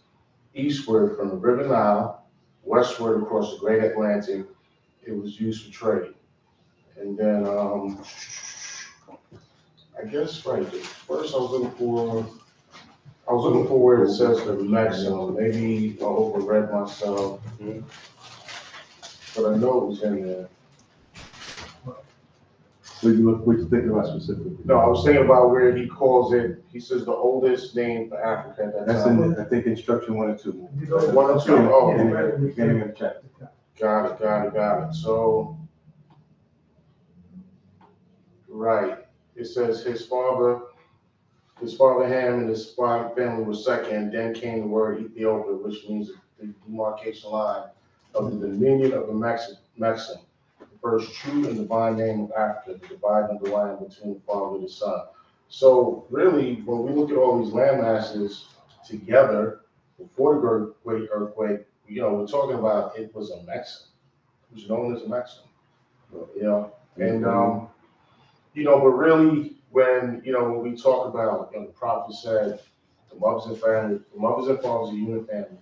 eastward from the river Nile, westward across the Great Atlantic. It was used for trade. And then, I guess, right, first I was looking for where it says the maximum. Maybe I overread myself, but I know it was in there. What you thinking about specifically? No, I was thinking about where he calls it, he says the oldest name for Africa at that That's time. in, I think, instruction 1 and 2. 1 and 2, oh. Beginning of the chapter. Got it. So, right, it says his father Ham and his family were second, then came the word Ethiopia, which means the demarcation line of the dominion of the Maxim, the first true and divine name of Africa, the dividing of the land between the father and the son. So really, when we look at all these land masses together before the great earthquake, we're talking about it was a Maxim. It was known as a Maxim. And but really when we talk about, the prophet said the mothers and fathers of human family,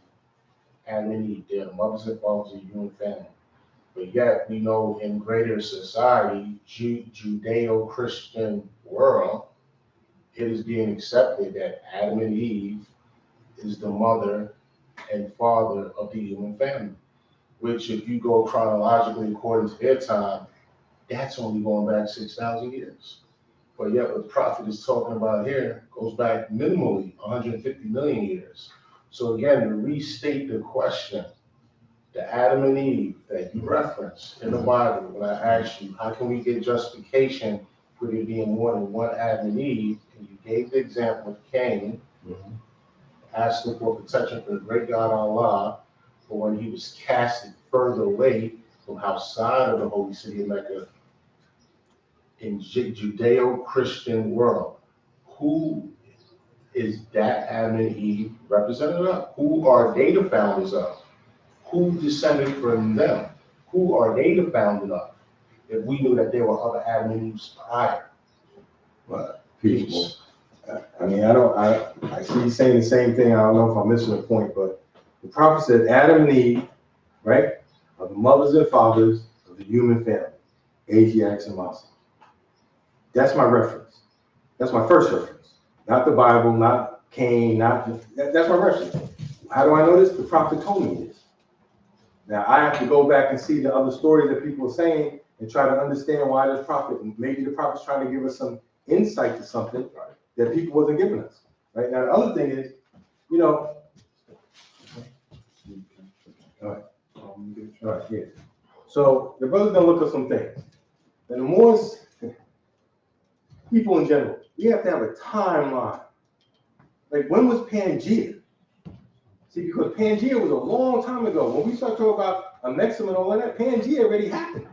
Adam and Eve, they're the mothers and fathers of human family. But yet we know in greater society, Judeo-Christian world, it is being accepted that Adam and Eve is the mother and father of the human family, which if you go chronologically according to their time, that's only going back 6,000 years. But yet what the prophet is talking about here goes back minimally 150 million years. So again, to restate the question, the Adam and Eve that you referenced in the Bible, when I asked you, how can we get justification for there being more than one Adam and Eve? And you gave the example of Cain, asking for protection from the great God Allah, but when he was casted further away from outside of the holy city of Mecca, in Judeo-Christian world, who is that Adam and Eve representative of? Who are they the founders of? Who descended from them? Who are they the founder of? If we knew that there were other Adam and Eves prior. But people, I mean, I see you saying the same thing. I don't know if I'm missing a point, but the prophet said Adam and Eve, right, are the mothers and fathers of the human family, Asiatics and Muslims. That's my reference. That's my first reference. Not the Bible, not Cain, that's my reference. How do I know this? The prophet told me this. Now I have to go back and see the other stories that people are saying and try to understand why this prophet, maybe the prophet's trying to give us some insight to something that people wasn't giving us. Right? Now the other thing is, all right, yeah. So the brother's gonna look at some things. And the more people in general, we have to have a timeline. Like, when was Pangea? See, because Pangea was a long time ago. When we start talking about a Maxim and all of that, Pangea already happened.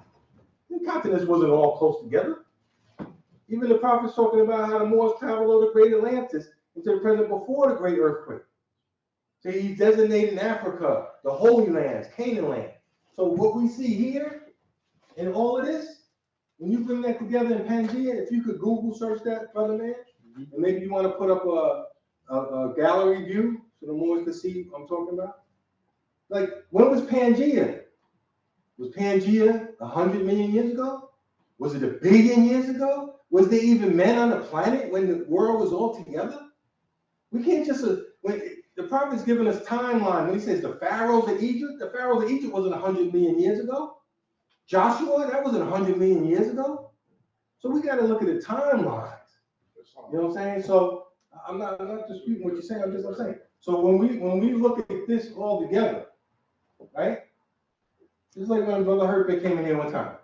The continents wasn't all close together. Even the prophet's talking about how the Moors traveled over the Great Atlantis into the present before the Great Earthquake. So he's designating Africa, the Holy Lands, Canaan land. So what we see here in all of this, when you bring that together in Pangea, if you could Google search that, brother man, and maybe you want to put up a gallery view so the Moors can see what I'm talking about. Like, when was Pangea? Was Pangea 100 million years ago? Was it 1 billion years ago? Was there even men on the planet when the world was all together? We can't just, the prophet's giving us timeline. When he says the pharaohs of Egypt wasn't 100 million years ago. Joshua, that wasn't 100 million years ago. So we got to look at the timelines. You know what I'm saying? So I'm not disputing what you're saying. I'm saying. So when we look at this all together, right? Just like when Brother Herbert came in here one time.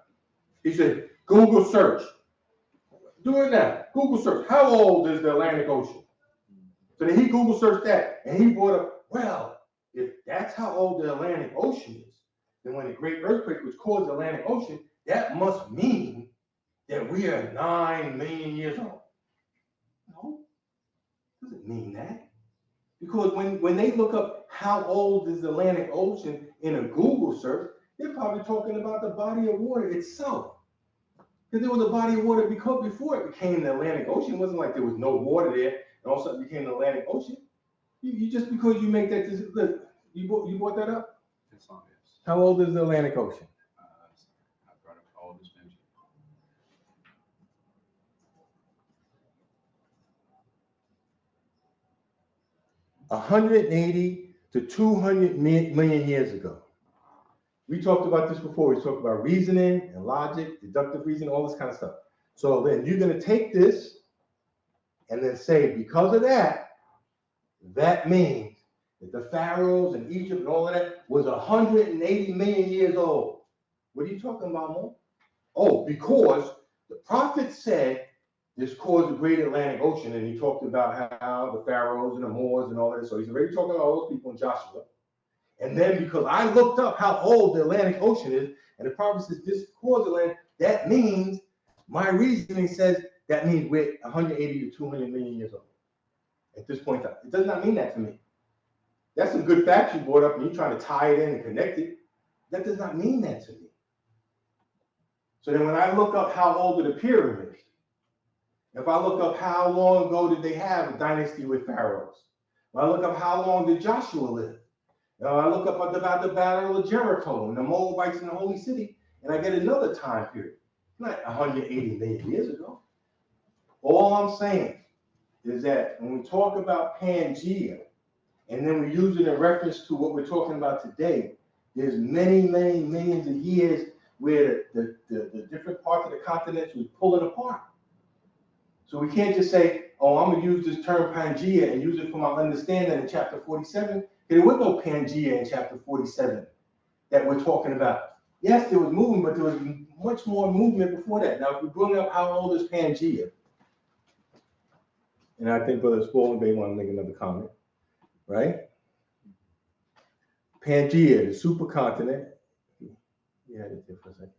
He said, Google search. Do it now. Google search. How old is the Atlantic Ocean? So then he Google searched that, and he brought up, well, if that's how old the Atlantic Ocean is, then when the great earthquake which caused the Atlantic Ocean, that must mean that we are 9 million years old. No, it doesn't mean that. Because when they look up how old is the Atlantic Ocean in a Google search, they're probably talking about the body of water itself. Because there was a body of water before it became the Atlantic Ocean. It wasn't like there was no water there, and all of a sudden it became the Atlantic Ocean. You just because you make that decision, you brought that up? It's obvious. How old is the Atlantic Ocean? I brought up all this Benji. 180 to 200 million years ago. We talked about this before. We talked about reasoning and logic, deductive reasoning, all this kind of stuff. So then you're going to take this and then say, because of that, that means that the pharaohs and Egypt and all of that was 180 million years old. What are you talking about, Mo? Oh, because the prophet said this caused the great Atlantic Ocean, and he talked about how the pharaohs and the Moors and all that. So he's already talking about all those people in Joshua. And then because I looked up how old the Atlantic Ocean is, and the prophet says this caused the land, that means my reasoning says that means we're 180 to 200 million years old at this point in time. It does not mean that to me. That's some good facts you brought up, and you're trying to tie it in and connect it. That does not mean that to me. So then when I look up how old are the pyramids, if I look up how long ago did they have a dynasty with pharaohs, when I look up how long did Joshua live, I look up about the Battle of Jericho and the Moabites in the Holy City, and I get another time period. Not 180 million years ago. All I'm saying is that when we talk about Pangea, and then we use it in reference to what we're talking about today, there's many, many millions of years where the different parts of the continents was pulling apart. So we can't just say, oh, I'm going to use this term Pangea and use it for my understanding in chapter 47. There was no Pangea in chapter 47 that we're talking about. Yes, there was movement, but there was much more movement before that. Now, if we bring up how old is Pangea, and I think Brother Spaulding may want to make another comment, right? Pangea, the supercontinent. Yeah, it's there for a second.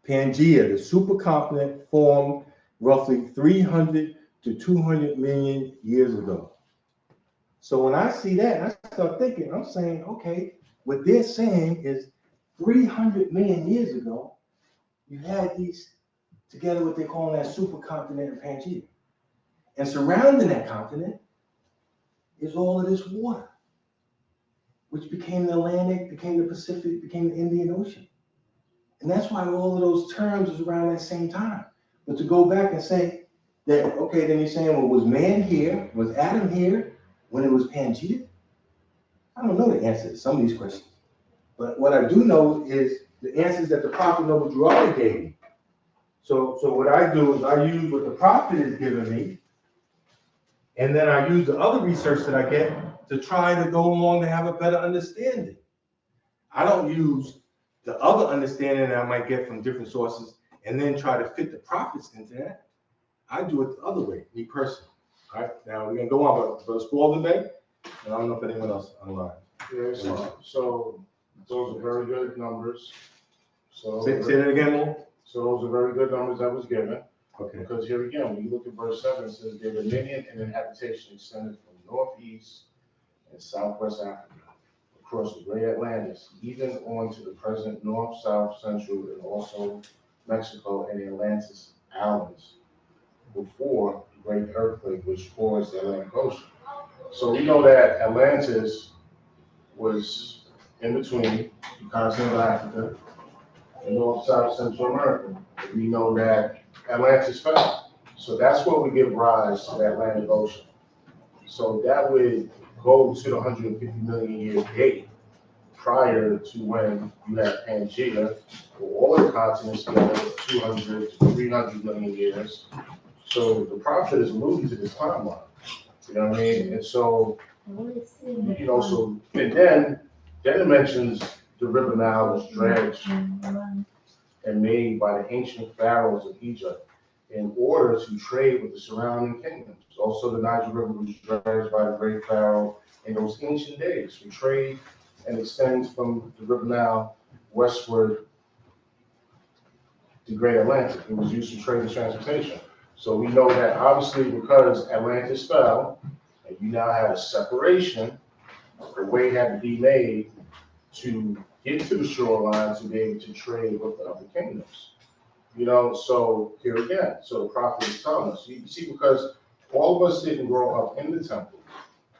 Pangea, the supercontinent, formed roughly 300 to 200 million years ago. So when I see that, I start thinking, I'm saying, okay, what they're saying is 300 million years ago, you had these together what they call that supercontinent of Pangea. And surrounding that continent is all of this water, which became the Atlantic, became the Pacific, became the Indian Ocean. And that's why all of those terms is around that same time. But to go back and say that, okay, then you're saying, well, was man here? Was Adam here when it was Pangea? I don't know the answer to some of these questions. But what I do know is the answers that the prophet Noble Drew gave me. So what I do is I use what the prophet is giving me, and then I use the other research that I get to try to go along to have a better understanding. I don't use the other understanding that I might get from different sources and then try to fit the prophets into that. I do it the other way, me personally. All right, now we're gonna go on, but Spaulding Bay, and I don't know if anyone else online. Yeah, so those are very good numbers. So Say that again, Mo. So those are very good numbers that was given. Okay. Because here again, when you look at verse 7, it says their dominion and habitation extended from northeast and southwest Africa, across the Great Atlantis, even on to the present north, south, central, and also Mexico and the Atlantis Islands before the great earthquake which caused the Atlantic Ocean. So we know that Atlantis was in between the continent of Africa and North, South, Central America. And we know that Atlantis fell. So that's what would give rise to the Atlantic Ocean. So that would go to the 150 million year date prior to when you had Pangea, where all the continents together, 200 to 300 million years. So the prophet is alluding to this timeline. You know what I mean? And so, you know, so, and then it mentions the river Nile was dredged and made by the ancient pharaohs of Egypt in order to trade with the surrounding kingdoms. Also, the Niger River was dredged by the great pharaoh in those ancient days for trade and extends from the river Nile westward to Great Atlantic. It was used for trade and transportation. So we know that obviously because Atlantis fell, and you now have a separation, the way had to be made to get to the shoreline to be able to trade with the other kingdoms. You know, so here again, so the prophet is telling us, you see, because all of us didn't grow up in the temple.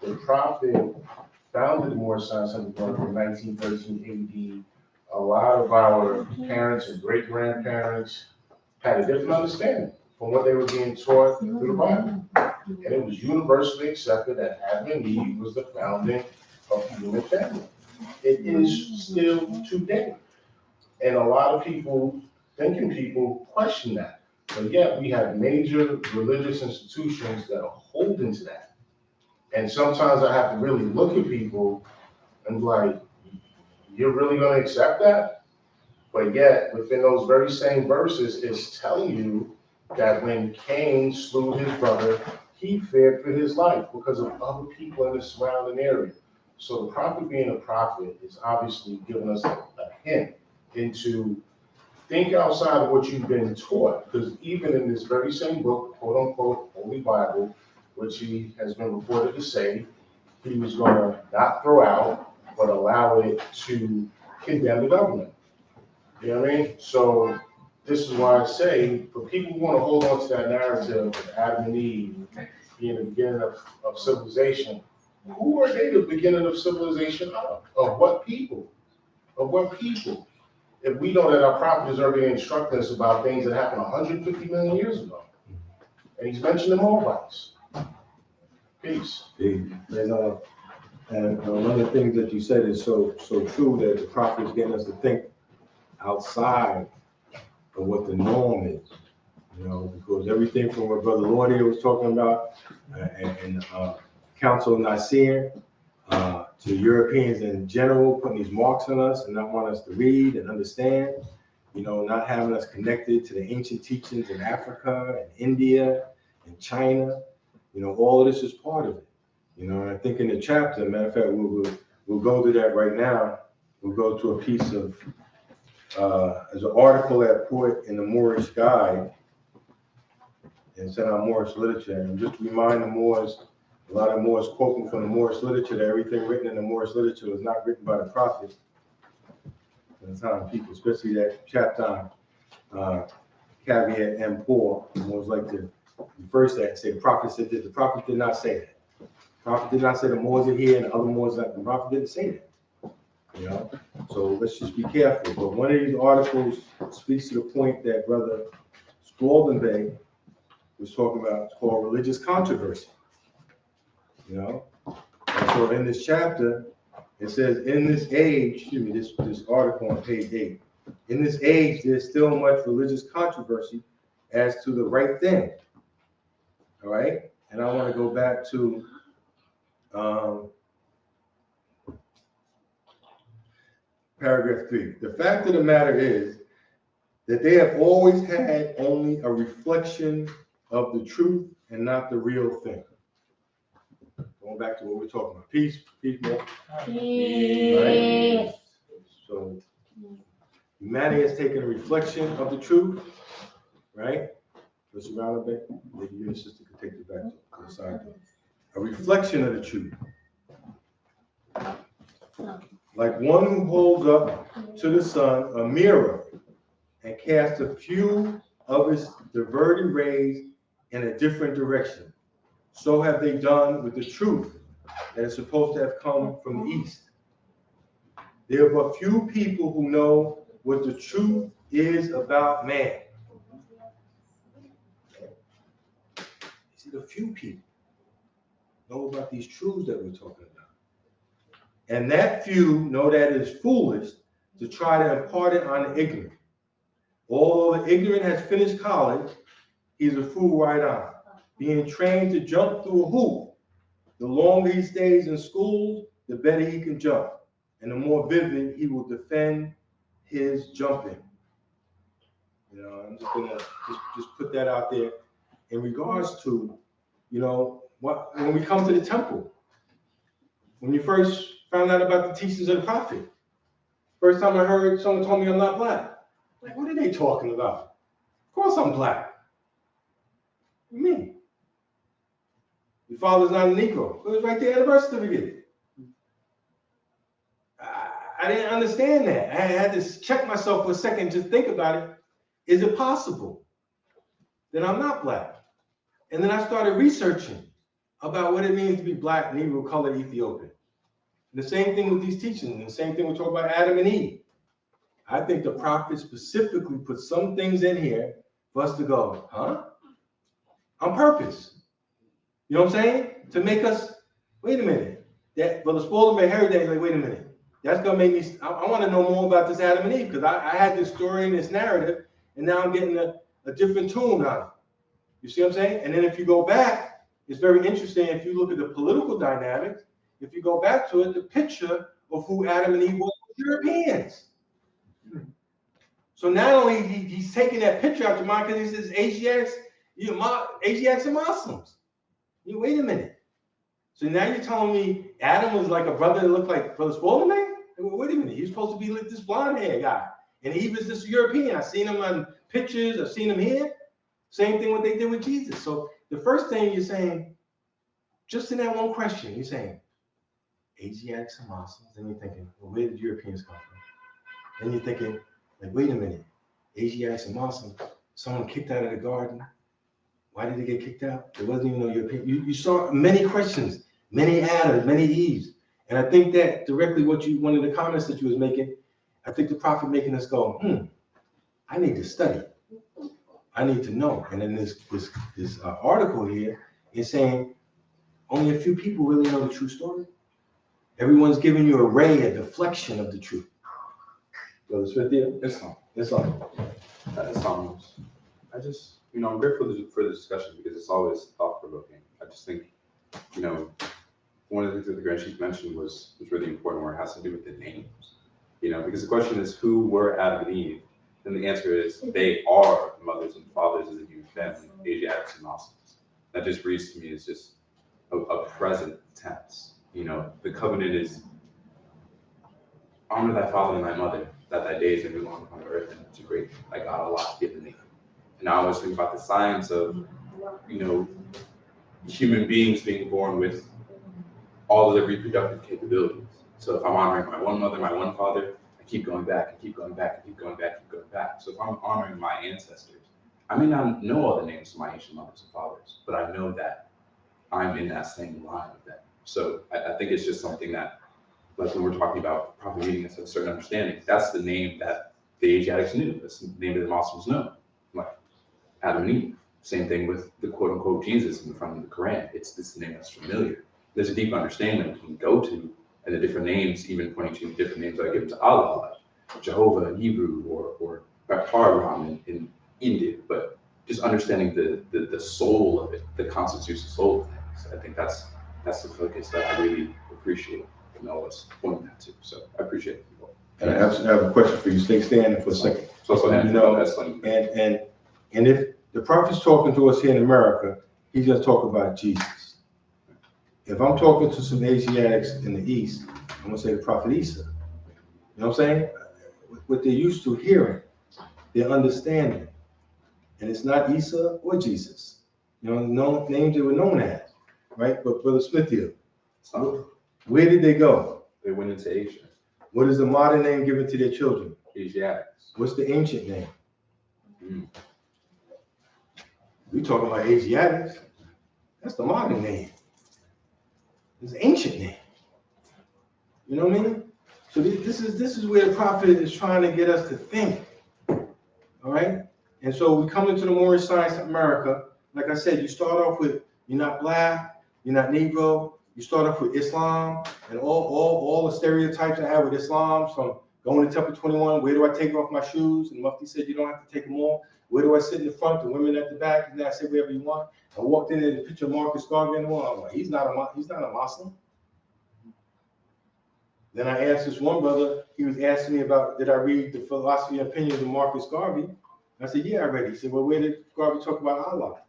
The prophet founded the Moorish Science Center in 1913 AD. A lot of our parents and great grandparents had a different understanding from what they were being taught through the Bible. And it was universally accepted that Adam and Eve was the founding of the human family. It is still today. And a lot of people, thinking people, question that. But yet we have major religious institutions that are holding to that. And sometimes I have to really look at people and be like, you're really going to accept that? But yet, within those very same verses, it's telling you that when Cain slew his brother, he feared for his life because of other people in the surrounding area. So the prophet being a prophet is obviously giving us a hint into think outside of what you've been taught. Because even in this very same book, quote unquote, Holy Bible, which he has been reported to say he was going to not throw out, but allow it to condemn the government. You know what I mean? So this is why I say, for people who want to hold on to that narrative of Adam and Eve being the beginning of civilization, who are they the beginning of civilization of? Of what people? Of what people? If we know that our prophet is already instructing us about things that happened 150 million years ago, and he's mentioned the Moabites. Peace. And one of the things that you said is so true, that the prophet is getting us to think outside of what the norm is, you know, because everything from what Brother Lordia was talking about and Council of Nicaea to Europeans in general, putting these marks on us and not wanting us to read and understand, you know, not having us connected to the ancient teachings in Africa and India and China, you know, all of this is part of it. You know, and I think in the chapter, matter of fact, we'll go to that right now. We'll go to a piece of, as an article that put in the Moorish Guide, and it's in our Moorish literature. And just to remind the Moors, a lot of Moors quoting from the Moorish literature, that everything written in the Moorish literature was not written by the prophet. And the time people, especially that chapter, caveat emptor, the Moors like to reverse that and say the prophet said this. The prophet did not say that. The prophet did not say the Moors are here and the other Moors are. The prophet didn't say that. You know, so let's just be careful. But one of these articles speaks to the point that Brother Spalding was talking about. It's called religious controversy. You know, and so in this chapter, it says, in this age, this article on page 8, in this age, there's still much religious controversy as to the right thing. All right, and I want to go back to paragraph 3. The fact of the matter is that they have always had only a reflection of the truth and not the real thing. Going back to what we're talking about. Peace, more. Right? So humanity has taken a reflection of the truth, right? Let's around a bit. Maybe you and sister could take it back to the side. A reflection of the truth. Like one who holds up to the sun a mirror and casts a few of its diverted rays in a different direction. So have they done with the truth that is supposed to have come from the east. There are but few people who know what the truth is about man. the few people know about these truths that we're talking about. And that few know that it's foolish to try to impart it on the ignorant. Although the ignorant has finished college, he's a fool right on, being trained to jump through a hoop. The longer he stays in school, the better he can jump, and the more vivid he will defend his jumping. You know, I'm just gonna just put that out there in regards to, you know, what when we come to the temple. When you first found out about the teachings of the prophet, first time I heard someone told me I'm not black. Like, what are they talking about? Of course I'm black. What do you mean? Your father's not a Negro. It was right there at the birth certificate. I didn't understand that. I had to check myself for a second, just think about it. Is it possible that I'm not black? And then I started researching about what it means to be black, Negro, colored, Ethiopian. And the same thing with these teachings, and the same thing we talk about Adam and Eve. I think the prophet specifically put some things in here for us to go, huh? On purpose. You know what I'm saying? To make us, wait a minute. That, but the spoiler may heard that, like, wait a minute. That's gonna make me, I want to know more about this Adam and Eve, because I had this story and this narrative, and now I'm getting a different tune on it. You see what I'm saying? And then if you go back, it's very interesting. If you look at the political dynamics, if you go back to it, the picture of who Adam and Eve was Europeans. So not only he's taking that picture out your mind because he says Asiatics, Asiatics and Muslims. You wait a minute. So now you're telling me Adam was like a brother that looked like Brother Spaulding? Wait a minute, he's supposed to be like this blonde hair guy. And Eve is this European. I've seen him on pictures, I've seen him here. Same thing what they did with Jesus. So the first thing you're saying, just in that one question, you're saying Asiatics and Muslims. Then you're thinking, well, where did Europeans come from? Then you're thinking, like, wait a minute, Asiatics and Muslims, someone kicked out of the garden. Why did they get kicked out? There wasn't even no European. You saw many questions, many Adams, many Eves. And I think that directly one of the comments that you was making, I think the prophet making us go, I need to study. I need to know. And then this article here is saying only a few people really know the true story. Everyone's giving you a ray, a deflection of the truth. Brother Smith, It's on. it's on. It's on. I just, I'm grateful for the discussion because it's always thought-provoking. I just think, one of the things that the Grand Chief mentioned was really important, where it has to do with the names. Because the question is, who were Adam and Eve? And the answer is, they are mothers and fathers of the human family, Asiatics and Muslims. That just reads to me as just a present tense. The covenant is, honor thy father and thy mother, that thy days may be long upon earth, and to great thy God Allah given thee. And I always think about the science of, human beings being born with all of their reproductive capabilities. So if I'm honoring my one mother, my one father, I keep going back and keep going back and keep going back and keep going back. So if I'm honoring my ancestors, I may not know all the names of my ancient mothers and fathers, but I know that I'm in that same line of them. So I think it's just something that, like when we're talking about prophet leading us to a certain understanding, that's the name that the Asiatics knew. That's the name that the Muslims know, like Adam and Eve. Same thing with the quote unquote Jesus in the front of the Koran. It's the name that's familiar. There's a deep understanding that we can go to, and the different names, even pointing to different names that are given to Allah, like Jehovah in Hebrew or Parram in Indian, but just understanding the soul of it, the constitutes the soul of things. I think that's the focus that I really appreciate and all us pointing that to. So I appreciate it. And I have a question for you. Stay standing for a second. And if the prophet's talking to us here in America, he's going to talk about Jesus. If I'm talking to some Asiatics in the East, I'm going to say the prophet Isa. You know what I'm saying? What they're used to hearing, their understanding. And it's not Isa or Jesus. No names they were known as, right? But Brother Smith here, where did they go? They went into Asia. What is the modern name given to their children? Asiatics. What's the ancient name? We talking about Asiatics. That's the modern name. It's the ancient name. You know what I mean? So this is where the prophet is trying to get us to think. All right? And so we come into the Moorish science of America. Like I said, you start off with, You're not black, you're not Negro. You start off with Islam and all the stereotypes I have with Islam, from going to Temple 21, where do I take off my shoes? And Mufti said, you don't have to take them off. Where do I sit in the front? The women at the back. And then I said, wherever you want. I walked in there, the picture of Marcus Garvey on the wall. I'm like, he's not a Muslim. Then I asked this one brother, he was asking me about, did I read the philosophy and opinions of Marcus Garvey? And I said, yeah, I read it. He said, well, where did Garvey talk about Allah?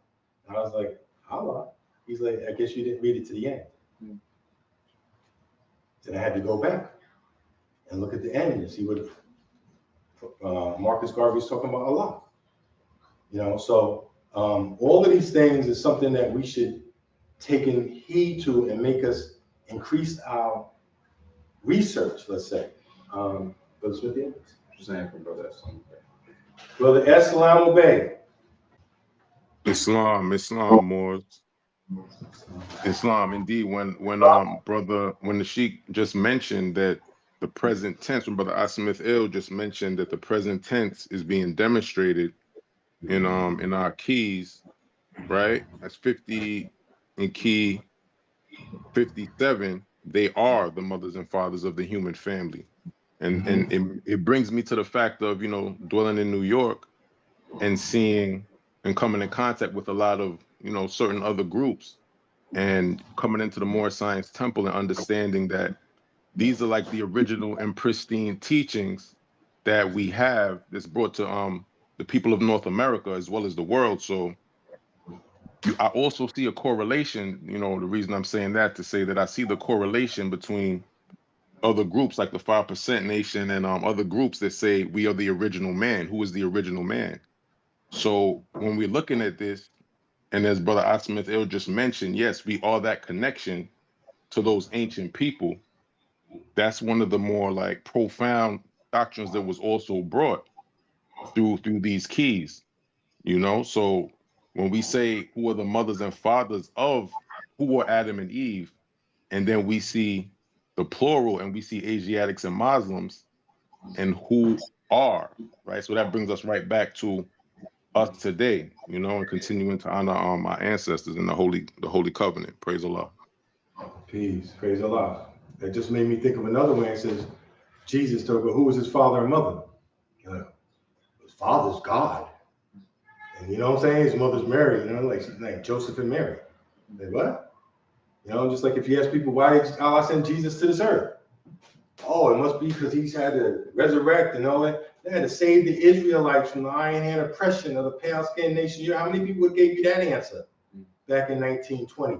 And I was like, Allah? He's like, I guess you didn't read it to the end. Then I had to go back and look at the end and see what Marcus Garvey is talking about Allah. You know, so all of these things is something that we should take in heed to and make us increase our research, let's say. Brother Smith, Just saying from Brother Islam. Brother Islam Obey. Islam, Moors. Islam, indeed. When the Sheikh just mentioned that the present tense, when Brother Smith just mentioned that the present tense is being demonstrated in our keys, right? That's 50 in key 57. They are the mothers and fathers of the human family. And it brings me to the fact of, dwelling in New York and seeing and coming in contact with a lot of, certain other groups, and coming into the Moore Science Temple and understanding that these are like the original and pristine teachings that we have that's brought to the people of North America as well as the world. So I also see a correlation, the reason I'm saying that, to say that I see the correlation between other groups like the 5% Nation and other groups that say we are the original man. Who is the original man? So when we're looking at this, and as Brother Asmith El just mentioned, yes, we are that connection to those ancient people. That's one of the more like profound doctrines that was also brought through these keys, So when we say who are the mothers and fathers of who were Adam and Eve, and then we see the plural and we see Asiatics and Muslims and who are, right? So that brings us right back to us today, and continuing to honor our ancestors in the holy covenant. Praise Allah. Peace. Praise Allah. That just made me think of another one. It says, Jesus told her, who was his father and mother? His father's God. And you know what I'm saying? His mother's Mary, like she's like Joseph and Mary. Like, what? Just like if you ask people, why did Allah send Jesus to this earth? Oh, it must be because he's had to resurrect and all that. They had to save the Israelites from the iron hand oppression of the pale skinned nation. How many people gave you that answer back in 1920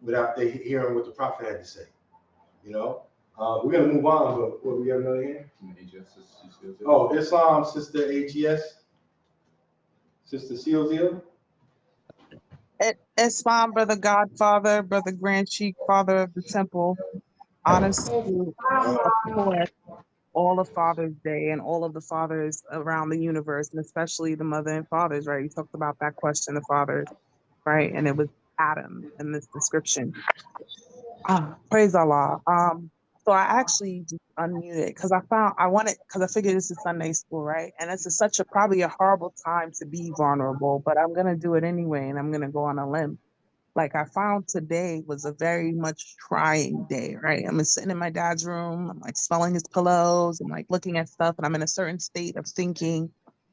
without hearing what the prophet had to say? We're going to move on, but what, we have another hand? Oh, Islam, Sister AGS. Sister Sealzil. Islam, brother Godfather, brother Grand Sheik, father of the temple, honors to, of course, all of Father's Day and all of the fathers around the universe, and especially the mother and fathers, right? You talked about that question, the fathers, right? And it was Adam in this description. Praise Allah. So I actually just unmuted because I figured this is Sunday school, right? And this is probably a horrible time to be vulnerable, but I'm going to do it anyway, and I'm going to go on a limb. Like, I found today was a very much trying day, right? I'm sitting in my dad's room, I'm like smelling his pillows, I'm like looking at stuff, and I'm in a certain state of thinking,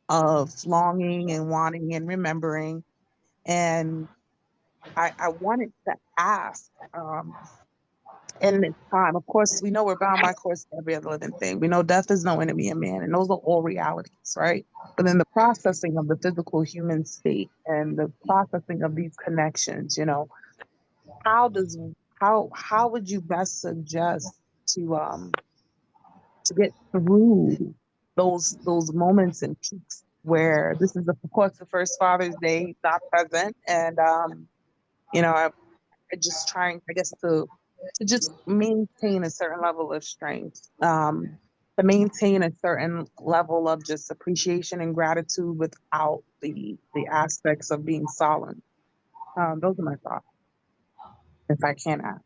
of longing and wanting and remembering. And I wanted to ask, in this time, of course, we know we're bound by course to every other living thing. We know death is no enemy of man, and those are all realities, right? But then the processing of the physical human state and the processing of these connections, how would you best suggest to get through those moments and peaks where this is of course the first Father's Day, not present, and I'm just trying, I guess, to just maintain a certain level of strength, to maintain a certain level of just appreciation and gratitude without the aspects of being solemn. Those are my thoughts, if I can ask.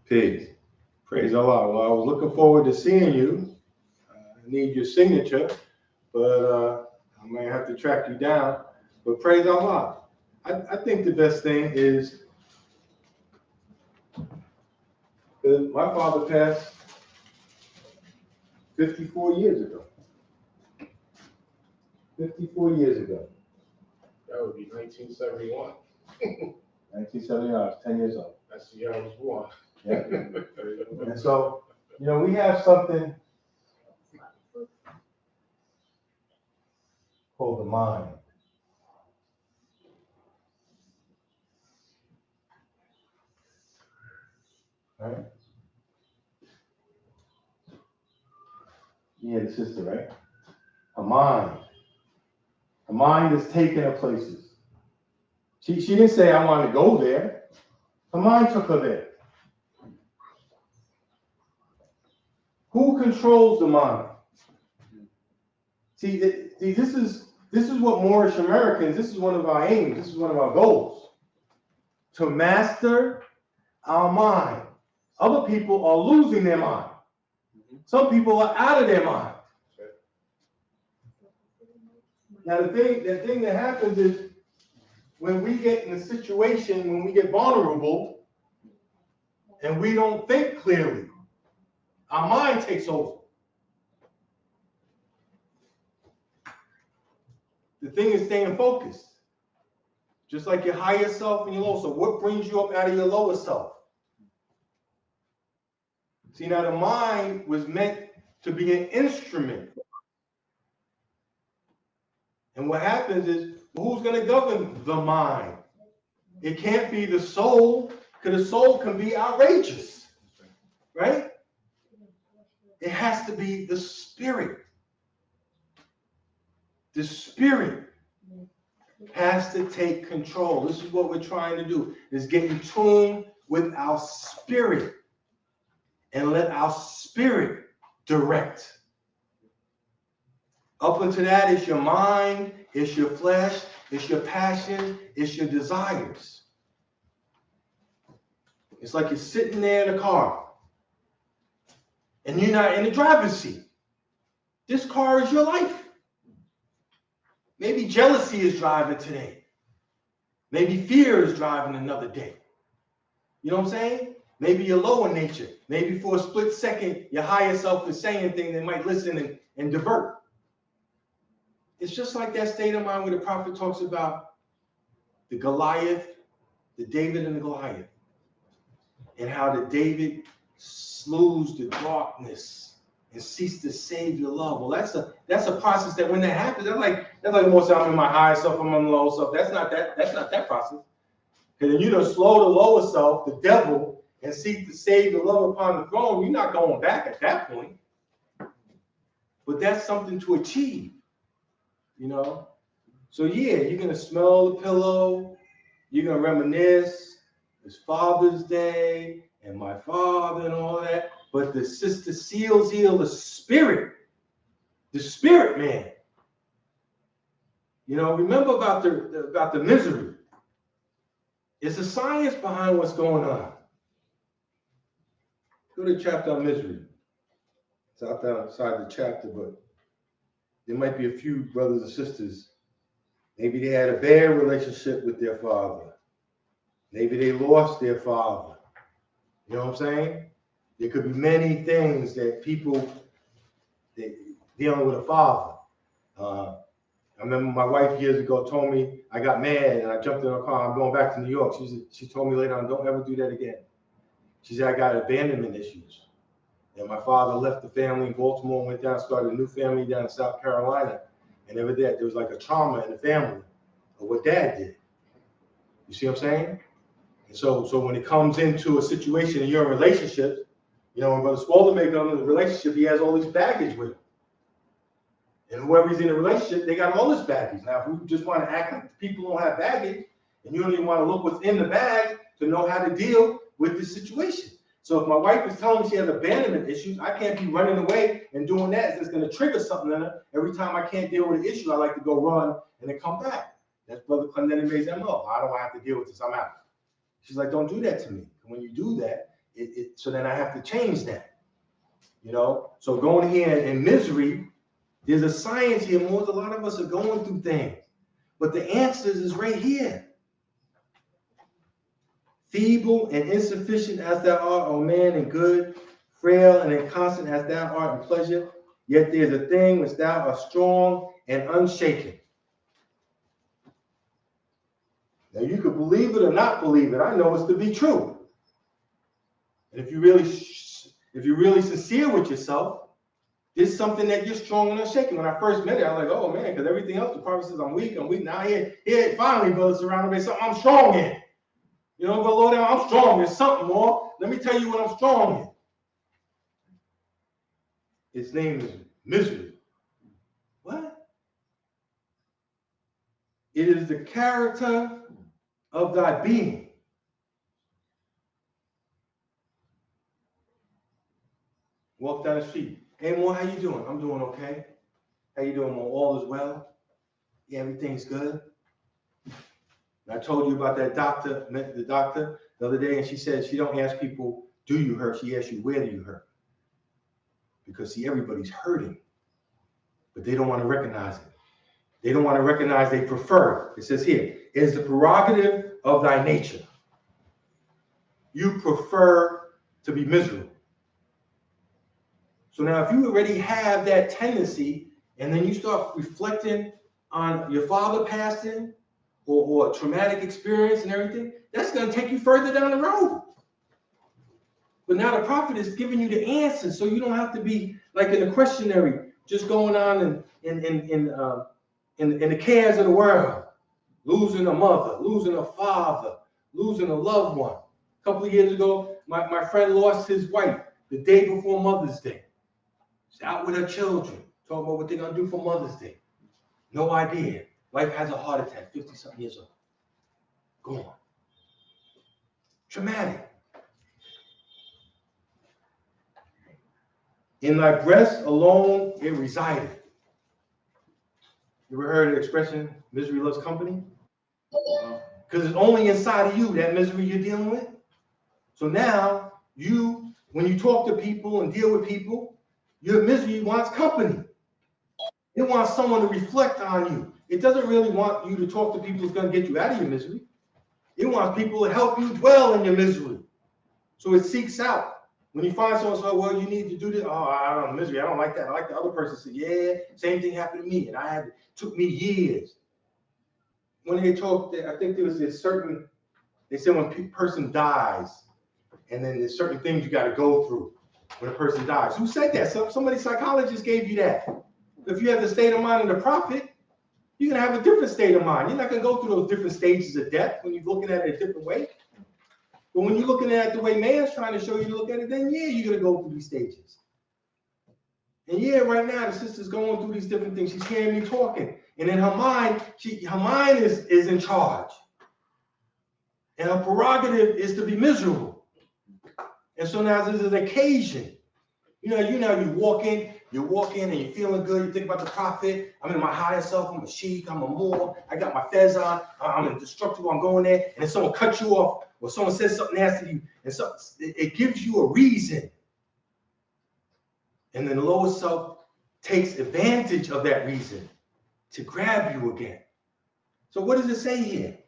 Peace. Praise Allah. Well, I was looking forward to seeing you. I need your signature, but I might have to track you down. But praise Allah. I think the best thing is my father passed 54 years ago. 54 years ago. That would be 1971. 1979, I was 10 years old. That's the year I was born. Yeah. And so, we have something called the mind. Right? Yeah, the sister, right? A mind. A mind is taken her places. She didn't say, I want to go there. Her mind took her there. Who controls the mind? See, this is what Moorish Americans, this is one of our aims, this is one of our goals. To master our mind. Other people are losing their mind. Some people are out of their mind. Now the thing that happens is when we get in a situation, when we get vulnerable and we don't think clearly, our mind takes over. The thing is staying focused. Just like your higher self and your lower self. What brings you up out of your lower self? See, now the mind was meant to be an instrument. And what happens is, who's going to govern the mind? It can't be the soul, because the soul can be outrageous, right? It has to be the spirit. The spirit has to take control. This is what we're trying to do, is get in tune with our spirit and let our spirit direct. Up until that, it's your mind, it's your flesh, it's your passion, it's your desires. It's like you're sitting there in a car and you're not in the driver's seat. This car is your life. Maybe jealousy is driving today. Maybe fear is driving another day. You know what I'm saying? Maybe your lower nature. Maybe for a split second, your higher self is saying things that might listen and divert. It's just like that state of mind where the prophet talks about the Goliath, the David and the Goliath, and how the David slews the darkness and ceased to save your love. Well, that's a process that when that happens, that's like more so I'm in my higher self, I'm in my lower self. That's not that process. Because if you don't slow the lower self, the devil, and seek to save the love upon the throne, you're not going back at that point. But that's something to achieve, So yeah, you're gonna smell the pillow, you're gonna reminisce. It's Father's Day and my father and all that. But the sister seals heal the spirit man. Remember about the misery. It's a science behind what's going on. Go to the chapter on misery. It's outside the chapter, but there might be a few brothers and sisters. Maybe they had a bad relationship with their father. Maybe they lost their father. You know what I'm saying? There could be many things that people dealing with a father. I remember my wife years ago told me, I got mad and I jumped in her car. I'm going back to New York. She told me later on, don't ever do that again. She said, I got abandonment issues. And my father left the family in Baltimore, went down, started a new family down in South Carolina. And ever that, there was like a trauma in the family of what dad did. You see what I'm saying? And so when it comes into a situation in your relationship, when Brother Spalding may come in a relationship, he has all this baggage with him. And whoever's in a relationship, they got all this baggage. Now, if we just want to act like people don't have baggage, and you don't even want to look what's in the bag to know how to deal with this situation. So if my wife is telling me she has abandonment issues, I can't be running away and doing that. It's going to trigger something in her. Every time I can't deal with an issue, I like to go run and then come back. That's Brother Clement May's MO. I don't have to deal with this. I'm out. She's like, don't do that to me. And when you do that, so then I have to change that. So going here in misery, there's a science here. A lot of us are going through things. But the answers is right here. Feeble and insufficient as thou art, O man, and good, frail and inconstant as thou art in pleasure, yet there is a thing which thou art strong and unshaken. Now you could believe it or not believe it. I know it's to be true. And if you're really sincere with yourself, this is something that you're strong and unshaken. When I first met it, I was like, oh man, because everything else, the prophet says I'm weak. Now here finally, brother, surrounded by something I'm strong in. You know, go low down, I'm strong. There's something more. Let me tell you what I'm strong in. His name is misery. What? It is the character of thy being. Walk down the street. Hey, Mo, how you doing? I'm doing okay. How you doing, Mo? All is well? Yeah, everything's good. And I told you about that doctor, met the doctor the other day, and she said she don't ask people, do you hurt? She asks you, where do you hurt? Because, see, everybody's hurting, but they don't want to recognize it. They don't want to recognize they prefer. It says here, it is the prerogative of thy nature. You prefer to be miserable. So now if you already have that tendency, and then you start reflecting on your father passing or a traumatic experience and everything, that's going to take you further down the road. But now the prophet is giving you the answers, so you don't have to be like in a questionnaire, just going on in the cares of the world, losing a mother, losing a father, losing a loved one. A couple of years ago, my friend lost his wife the day before Mother's Day. She's out with her children, talking about what they're going to do for Mother's Day. No idea. Wife has a heart attack, 50-something years old. Gone. Traumatic. In thy breast alone it resided. You ever heard the expression, misery loves company? Because it's only inside of you, that misery you're dealing with. So now, when you talk to people and deal with people, your misery wants company. It wants someone to reflect on you. It doesn't really want you to talk to people who's going to get you out of your misery. It wants people to help you dwell in your misery. So it seeks out. When you find someone, so, well, you need to do this. Oh, I don't know, misery. I don't like that. I like the other person said, yeah, same thing happened to me. And it took me years. When they talked, I think there was this certain, they said when a person dies, and then there's certain things you got to go through when a person dies. Who said that? Somebody psychologist gave you that. If you have the state of mind of the prophet, you're going to have a different state of mind. You're not going to go through those different stages of death when you're looking at it a different way. But when you're looking at it the way man's trying to show you to look at it, then yeah, you're going to go through these stages. And yeah, right now the sister's going through these different things. She's hearing me talking. And in her mind, her mind is in charge. And her prerogative is to be miserable. And so now this is an occasion. You walk in and you're feeling good. You think about the prophet. I'm in my higher self. I'm a sheik. I'm a Moor. I got my fez on. I'm indestructible. I'm going there. And then someone cuts you off or someone says something nasty to you. And so it gives you a reason. And then the lower self takes advantage of that reason to grab you again. So what does it say here?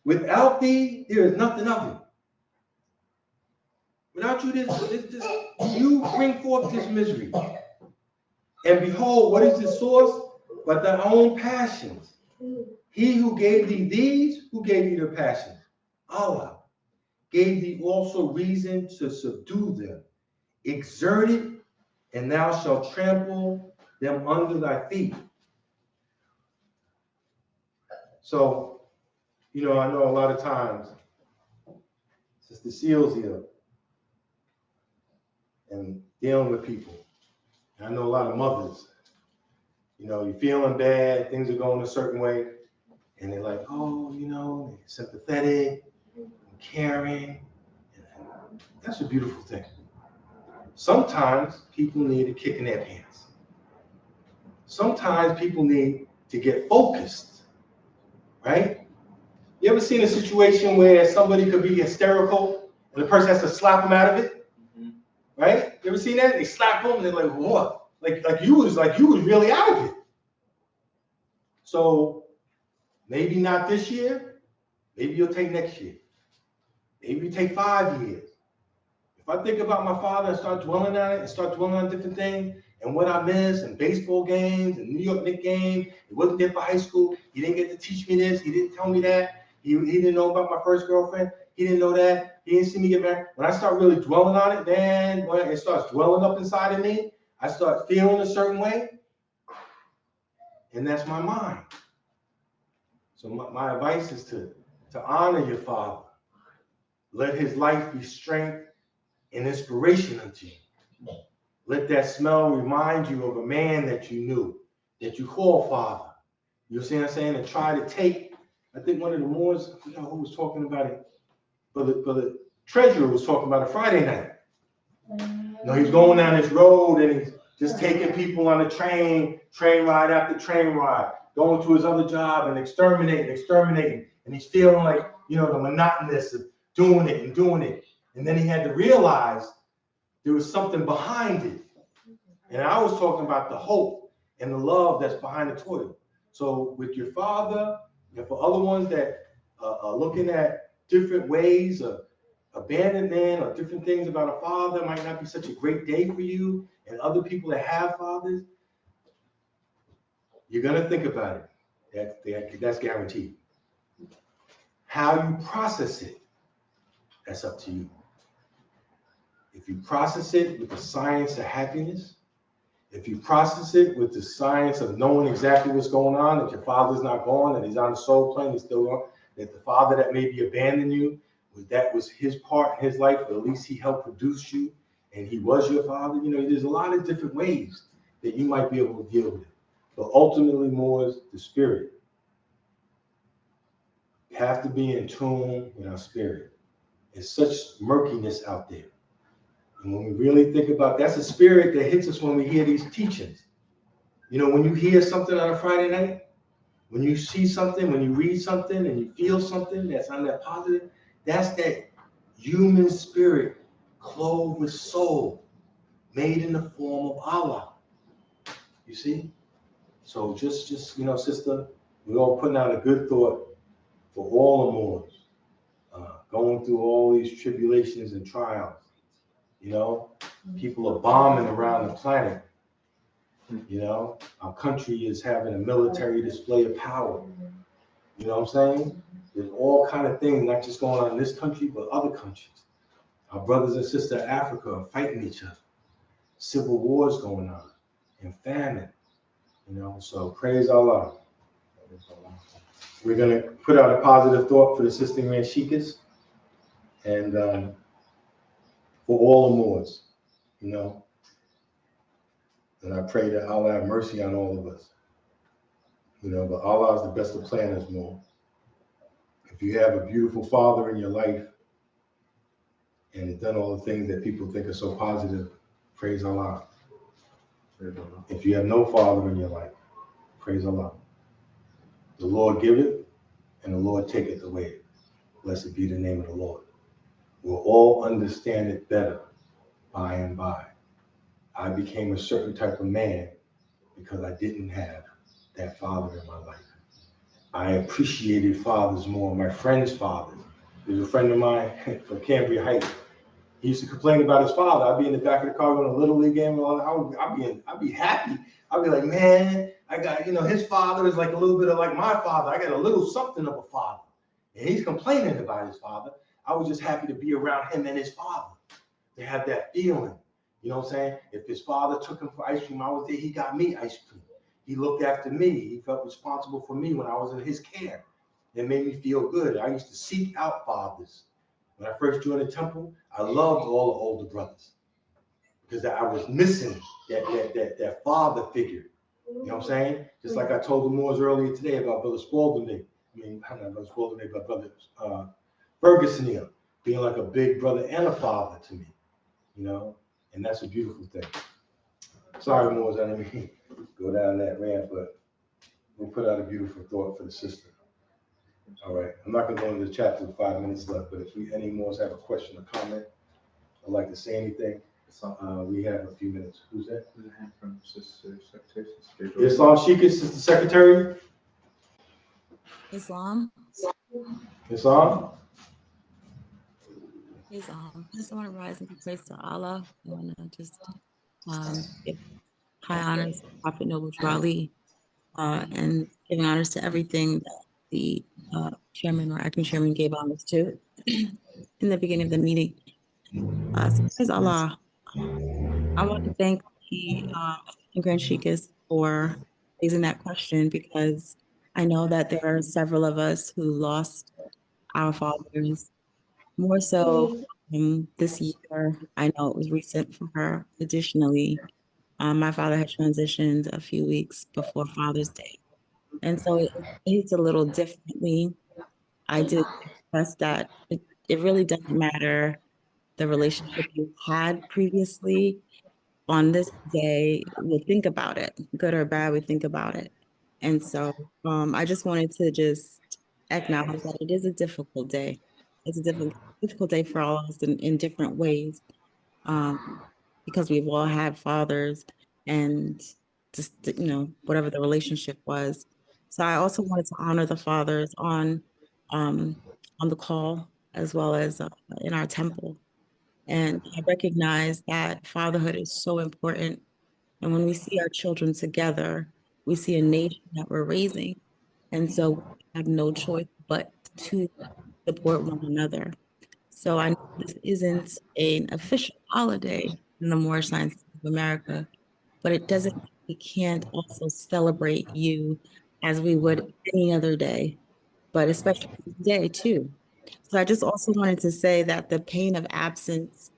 Without thee, there is nothing of it. Without you, you bring forth this misery. And behold, what is the source? But thy own passions. He who gave thee these, who gave thee the passions? Allah gave thee also reason to subdue them. Exert it, and thou shalt trample them under thy feet. So, I know a lot of times, Sister Seals here, and dealing with people. And I know a lot of mothers, you're feeling bad, things are going a certain way, and they're like, oh, they're sympathetic, and caring. And that's a beautiful thing. Sometimes people need a kick in their pants. Sometimes people need to get focused, right? You ever seen a situation where somebody could be hysterical and the person has to slap them out of it? Right? You ever seen that? They slap them and they're like, what? Like you was really out of it. So maybe not this year, maybe you'll take next year. Maybe take 5 years. If I think about my father and start dwelling on it and start dwelling on different things and what I missed and baseball games and New York Knicks games, he wasn't there for high school. He didn't get to teach me this. He didn't tell me that. He didn't know about my first girlfriend. He didn't know that. He didn't see me get married. When I start really dwelling on it, man, when it starts dwelling up inside of me, I start feeling a certain way. And that's my mind. So my advice is to honor your father. Let his life be strength and inspiration unto you. Let that smell remind you of a man that you knew, that you call father. You see what I'm saying? And try to take, I think one of the Moors, I forgot who was talking about it, but the treasurer was talking about it Friday night. You know, he's going down this road and he's just taking people on a train ride after train ride, going to his other job and exterminating. And he's feeling like, you know, the monotonous of doing it. And then he had to realize there was something behind it. And I was talking about the hope and the love that's behind the toil. So with your father and for other ones that are looking at different ways of abandonment or different things about a father, might not be such a great day for you, and other people that have fathers, you're going to think about it. That's guaranteed. How you process it, that's up to you. If you process it with the science of happiness, if you process it with the science of knowing exactly what's going on, that your father's not gone, that he's on the soul plane, he's still on, that the father that maybe abandoned you, that was his part in his life, but at least he helped produce you, and he was your father. You know, there's a lot of different ways that you might be able to deal with it. But ultimately, more is the spirit. You have to be in tune with our spirit. There's such murkiness out there. And when we really think about, that's a spirit that hits us when we hear these teachings. You know, when you hear something on a Friday night, when you see something, when you read something and you feel something that's on that positive, that's that human spirit clothed with soul, made in the form of Allah. You see? So just you know, sister, we're all putting out a good thought for all the Moors, going through all these tribulations and trials. You know, people are bombing around the planet. You know, our country is having a military display of power. You know what I'm saying? There's all kind of things, not just going on in this country, but other countries. Our brothers and sisters in Africa are fighting each other. Civil wars going on and famine. You know, so praise Allah. We're going to put out a positive thought for the Sister Ranshikas and for all the Moors, you know. And I pray that Allah have mercy on all of us. You know, but Allah is the best of planners, more. If you have a beautiful father in your life and has done all the things that people think are so positive, praise Allah. If you have no father in your life, praise Allah. The Lord giveth and the Lord taketh away. Blessed be the name of the Lord. We'll all understand it better by and by. I became a certain type of man because I didn't have that father in my life. I appreciated fathers more, my friends' fathers. There's a friend of mine from Cambria Heights. He used to complain about his father. I'd be in the back of the car going to a Little League game. I'd be happy. I'd be like, man, I got, you know, his father is like a little bit of like my father. I got a little something of a father. And he's complaining about his father. I was just happy to be around him and his father, to have that feeling. You know what I'm saying? If his father took him for ice cream, I was there, he got me ice cream. He looked after me. He felt responsible for me when I was in his care. It made me feel good. I used to seek out fathers. When I first joined the temple, I loved all the older brothers because I was missing that father figure. You know what I'm saying? Just like I told the Moors earlier today about Brother Spalding. Not Brother Spalding, but Brother Ferguson here, being like a big brother and a father to me. You know, and that's a beautiful thing. Sorry, Moors, I didn't mean go down that rant, but we'll put out a beautiful thought for the sister. All right, I'm not going to go into the chapter with 5 minutes left, but if any Moors have a question or comment, I'd like to say anything. We have a few minutes. Who's that? There's a hand from Sister Secretary. Islam Sheikah, Sister Secretary. Islam. Islam. I just want to rise and give praise to Allah. I want to just give high honors to Prophet Noble Drew Ali, and giving honors to everything that the chairman or acting chairman gave honors to in the beginning of the meeting. So praise Allah. I want to thank the Grand Sheikhs for raising that question, because I know that there are several of us who lost our fathers, more so this year. I know it was recent for her. Additionally, my father had transitioned a few weeks before Father's Day. And so it hits a little differently. I did express that it really doesn't matter the relationship you had previously. On this day, we think about it, good or bad, we think about it. And so I just wanted to just acknowledge that it is a difficult day. It's a difficult day for all of us in different ways, um, because we've all had fathers and just, whatever the relationship was. So I also wanted to honor the fathers um, on the call, as well as in our temple. And I recognize that fatherhood is so important. And when we see our children together, we see a nation that we're raising. And so we have no choice but to support one another. So I know this isn't an official holiday in the Moorish Science of America, but it doesn't mean we can't also celebrate you as we would any other day, but especially today too. So I just also wanted to say that the pain of absence,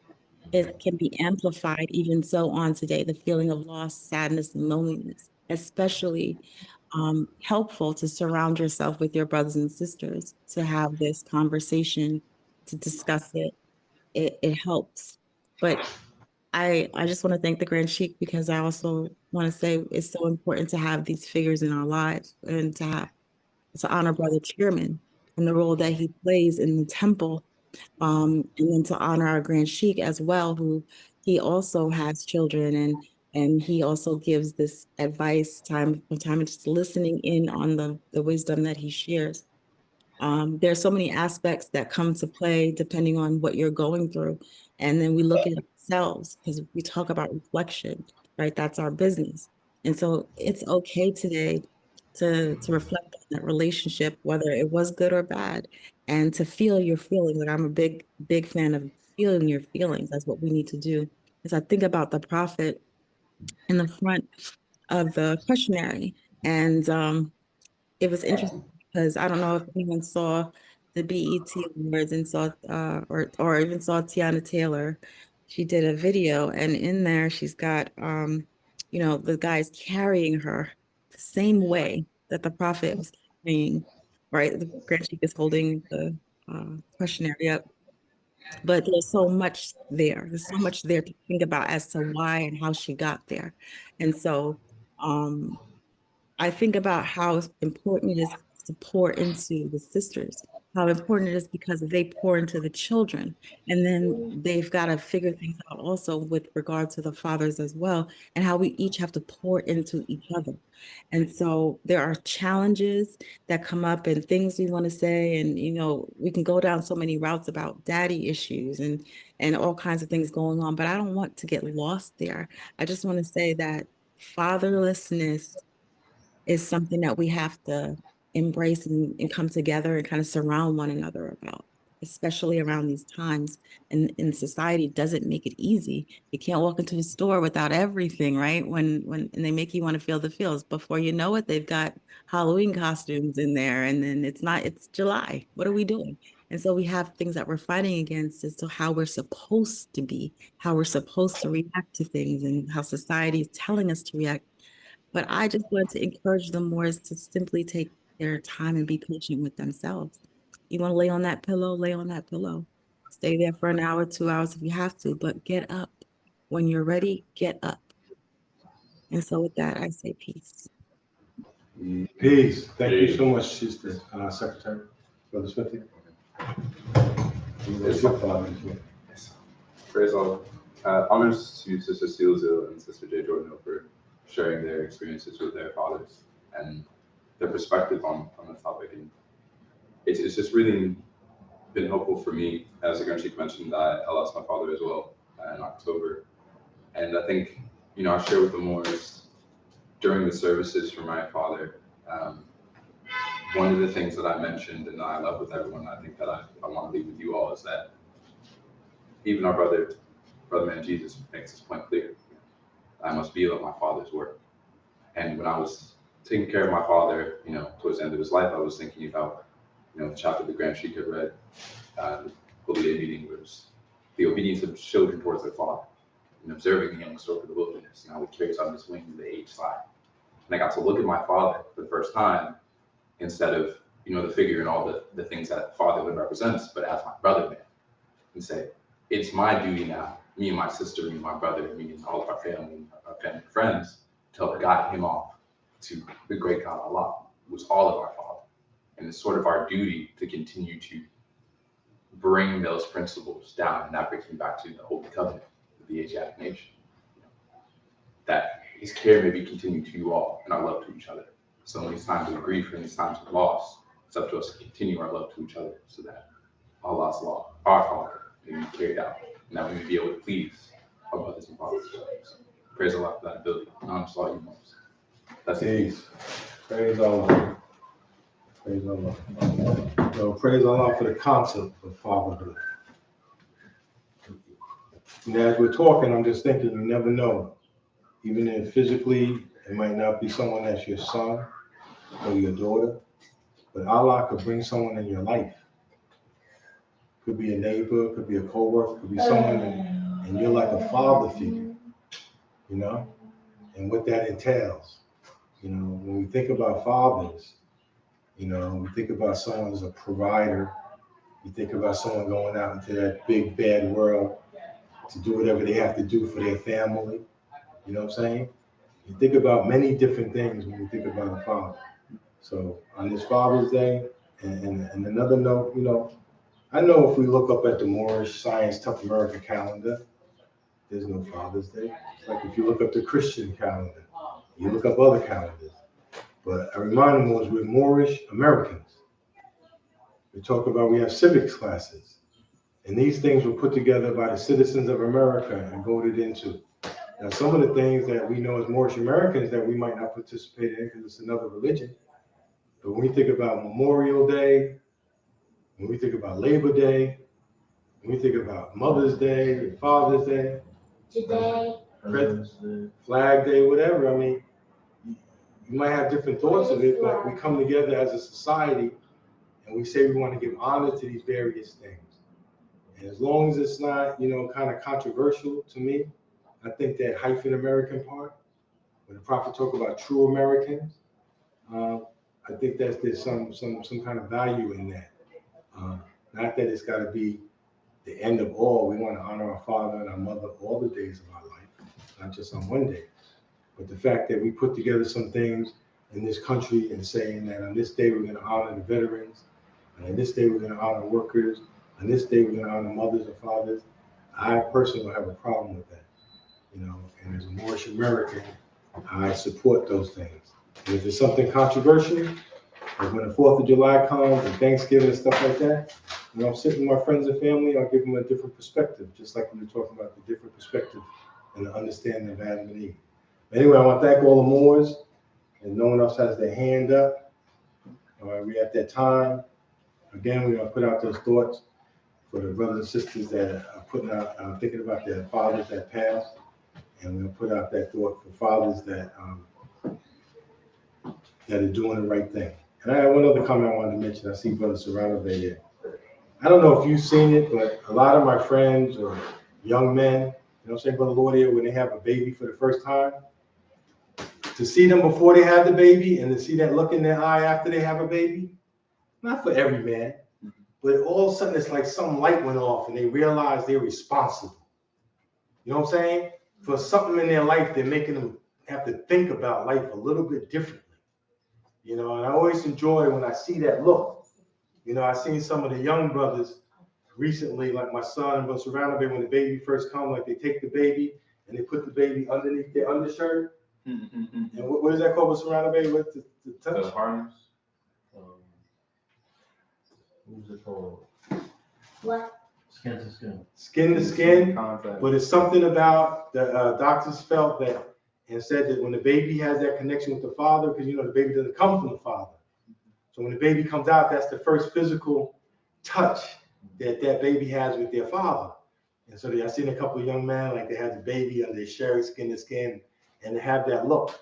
it can be amplified even so on today, the feeling of loss, sadness, and loneliness, especially helpful to surround yourself with your brothers and sisters, to have this conversation, to discuss it. It helps. But I just want to thank the Grand Sheik, because I also want to say it's so important to have these figures in our lives, and to honor Brother Chairman and the role that he plays in the temple, and then to honor our Grand Sheik as well, who he also has children, and he also gives this advice time from time, and just listening in on the wisdom that he shares. There's so many aspects that come to play depending on what you're going through. And then we look at ourselves, because we talk about reflection, right? That's our business. And so it's okay today to reflect on that relationship, whether it was good or bad, and to feel your feelings. Like, I'm a big fan of feeling your feelings. That's what we need to do. As I think about the prophet in the front of the questionnaire, and it was interesting because I don't know if anyone saw the BET Awards and saw or even saw Tiana Taylor. She did a video, and in there she's got the guys carrying her the same way that the prophet was carrying, right? The Grand Sheik is holding the questionnaire up. But there's so much there. There's so much there to think about as to why and how she got there. And so um I think about how important it is to pour into the sisters, how important it is because they pour into the children. And then they've got to figure things out also with regard to the fathers as well, and how we each have to pour into each other. And so there are challenges that come up and things we want to say. And, we can go down so many routes about daddy issues and all kinds of things going on, but I don't want to get lost there. I just want to say that fatherlessness is something that we have to embrace and come together and kind of surround one another about, especially around these times. And society doesn't make it easy. You can't walk into a store without everything, right? And they make you want to feel the feels. Before you know it, they've got Halloween costumes in there, and then it's July. What are we doing? And so we have things that we're fighting against as to how we're supposed to be, how we're supposed to react to things, and how society is telling us to react. But I just want to encourage them more is to simply take their time and be patient with themselves. You want to lay on that pillow, lay on that pillow. Stay there for an hour, 2 hours if you have to, but get up. When you're ready, get up. And so with that, I say peace. Peace. Thank you so much, Sister Secretary. Brother Smithy. Yes. Praise Allah. Honors to Sister Steelzil and Sister J. Jordan for sharing their experiences with their fathers and their perspective on the topic. And it's just really been helpful for me, as the Grand Sheik mentioned, I lost my father as well in October. And I think, I share with the Moors during the services for my father, one of the things that I mentioned and that I love with everyone, I think that I want to leave with you all, is that even our brother man Jesus makes this point clear. I must be about my father's work. And when I was taking care of my father, towards the end of his life, I was thinking about, the chapter the Grand Sheik had read, the Holy Day meeting, was the obedience of children towards their father, and observing the young stork of the wilderness, and how he carries on his wings the age side. And I got to look at my father for the first time, instead of, the figure and all the things that fatherhood represents, but as my brother man, and say, it's my duty now, me and my sister, me and my brother, me and all of our family and friends, to help guide him off to the great God Allah, who is all of our Father. And it's sort of our duty to continue to bring those principles down. And that brings me back to the Holy Covenant of the Asiatic nation. That his care may be continued to you all and our love to each other. So in these times of grief and these times of loss, it's up to us to continue our love to each other, so that Allah's law, our Father, may be carried out, and that we may be able to please our brothers and fathers. So, praise Allah for that ability. Honest all you most. That's it. Praise Allah. Praise Allah. So praise Allah for the concept of fatherhood. And as we're talking, I'm just thinking, you never know. Even if physically it might not be someone that's your son or your daughter, but Allah could bring someone in your life. Could be a neighbor, could be a co-worker, could be someone, and you're like a father figure, and what that entails. When we think about fathers, we think about someone as a provider. You think about someone going out into that big bad world to do whatever they have to do for their family. You know what I'm saying? You think about many different things when you think about a father. So on this Father's Day, and another note, I know if we look up at the Moorish Science Tough America calendar, there's no Father's Day. It's like if you look up the Christian calendar, you look up other calendars. But I remind them was we're Moorish Americans. We talk about we have civics classes. And these things were put together by the citizens of America and voted into. Now, some of the things that we know as Moorish Americans that we might not participate in because it's another religion. But when we think about Memorial Day, when we think about Labor Day, when we think about Mother's Day, Father's Day, Flag Day, whatever, you might have different thoughts of it, but we come together as a society and we say we want to give honor to these various things. And as long as it's not, kind of controversial to me, I think that hyphen American part, when the Prophet talk about true Americans, I think that there's some kind of value in that. Not that it's got to be the end of all. We want to honor our father and our mother all the days of our life, not just on one day. But the fact that we put together some things in this country and saying that on this day we're going to honor the veterans, and on this day we're going to honor workers, on this day we're going to honor mothers and fathers, I personally don't have a problem with that. And as a Moorish American, I support those things. And if there's something controversial, like when the 4th of July comes and Thanksgiving and stuff like that, I'm sitting with my friends and family, I'll give them a different perspective, just like we were talking about the different perspective and the understanding of Adam and Eve. Anyway, I want to thank all the Moors, and no one else has their hand up. All right, we're at that time. Again, we're going to put out those thoughts for the brothers and sisters that are thinking about their fathers that passed, and we're going to put out that thought for fathers that are doing the right thing. And I have one other comment I wanted to mention. I see Brother Serrano there. Yeah. I don't know if you've seen it, but a lot of my friends or young men, Brother Lord, when they have a baby for the first time, to see them before they have the baby and to see that look in their eye after they have a baby, not for every man, but all of a sudden it's like some light went off and they realize they're responsible. You know what I'm saying? For something in their life, they're making them have to think about life a little bit differently. And I always enjoy when I see that look. I've seen some of the young brothers recently, like my son and Brother Serrano, when the baby first comes, like they take the baby and they put the baby underneath their undershirt. And what is that called, Brother Serrano, with the touch? The harness. What's it called? What? Skin to skin. Skin to skin, Contact. but it's something about the doctors felt that and said that when the baby has that connection with the father, because you know the baby doesn't come from the father. So when the baby comes out, that's the first physical touch that that baby has with their father. And so I seen a couple of young men, like they had the baby and they share skin to skin and they have that look.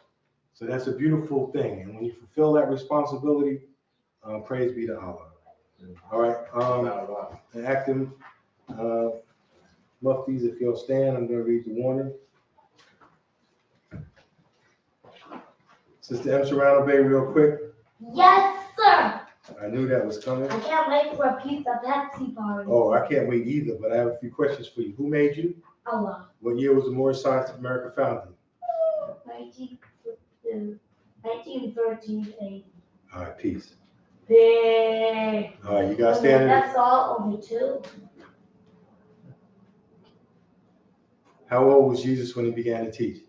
So that's a beautiful thing. And when you fulfill that responsibility, praise be to Allah. All right, and acting muftis, if you'll stand, I'm gonna read the warning. Sister M. Serrano Bay, real quick. Yes, sir. I knew that was coming. I can't wait for a pizza Pepsi party. Oh, I can't wait either, but I have a few questions for you. Who made you? Allah. What year was the Moorish Science of America founded? 1913. All right, peace. Big. All right, you gotta stand. That's all, only two. How old was Jesus when he began to teach?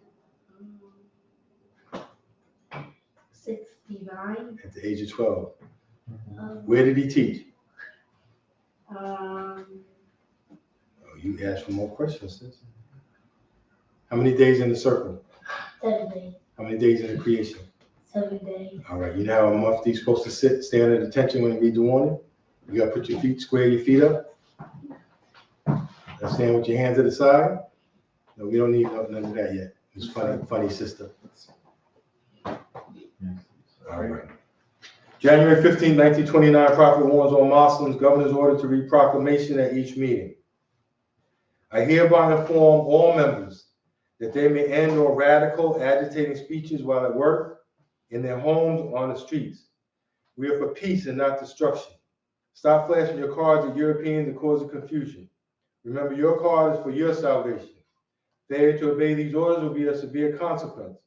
69. At the age of 12. Where did he teach? Oh, you asked for more questions, sis. How many days in the circle? 7 days. How many days in the creation? 7 days. All right, you know how a mufti's supposed to stand at attention when you read the warning? You gotta put your feet, square your feet up. Now stand with your hands to the side. No, we don't need none of that yet. It's funny sister. All right. January 15, 1929, Prophet warns all Muslims, governors ordered to read proclamation at each meeting. I hereby inform all members that they may end all radical, agitating speeches while at work, in their homes, or on the streets. We are for peace and not destruction. Stop flashing your cards at Europeans and causing confusion. Remember, your card is for your salvation. Failure to obey these orders will be a severe consequence.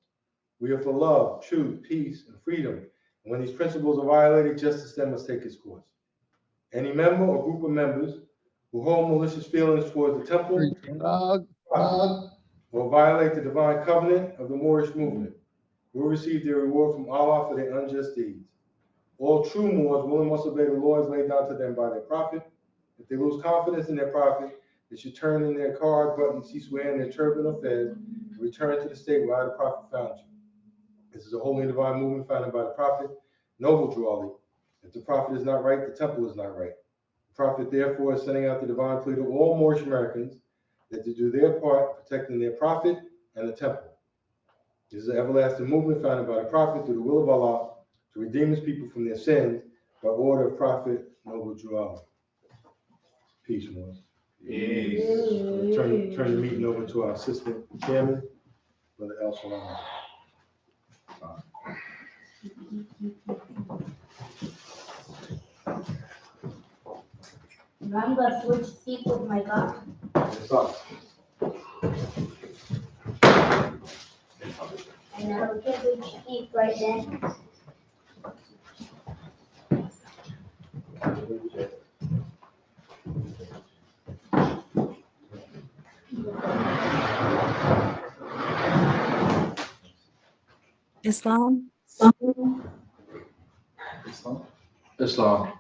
We are for love, truth, peace, and freedom. And when these principles are violated, justice then must take its course. Any member or group of members who hold malicious feelings towards the temple or violate the divine covenant of the Moorish movement will receive their reward from Allah for their unjust deeds. All true Moors will and must obey the laws laid down to them by their prophet. If they lose confidence in their prophet, they should turn in their card, button, cease wearing their turban or fez, and return to the state where the prophet found you. This is a holy and divine movement founded by the prophet, Noble Drew Ali. If the prophet is not right, the temple is not right. The prophet, therefore, is sending out the divine plea to all Moorish Americans that to do their part protecting their prophet and the temple. This is an everlasting movement founded by the prophet through the will of Allah to redeem his people from their sins by order of prophet Noble Drew Ali. Peace, Moors. Peace. Turn the meeting over to our assistant chairman, Brother El Salam. I'm gonna switch seats with my God. And I don't care which seat right then. Islam. Islam.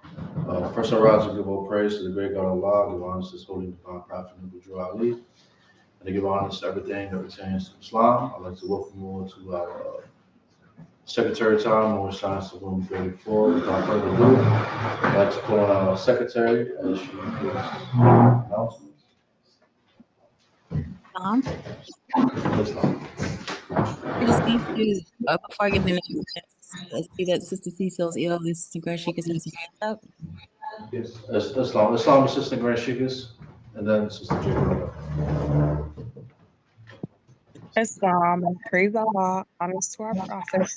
First I rise to give all praise to the great God Allah, give honor to His holy and divine prophet Noble Drew Ali, and to give honor to everything that pertains to Islam. I'd like to welcome you all to our secretary time, Moorish Science of Room 34. Without further ado, I'd like to call on our secretary as she gives announcements. Islam. Before I give the announcements, I see that Sister Cecil's ill. Sister Grand Sheikah has her hand up. Yes. Islam. Islam Assistant Grand Sheikhs, and then Sister J. Islam and praise Allah, honors to our prophet.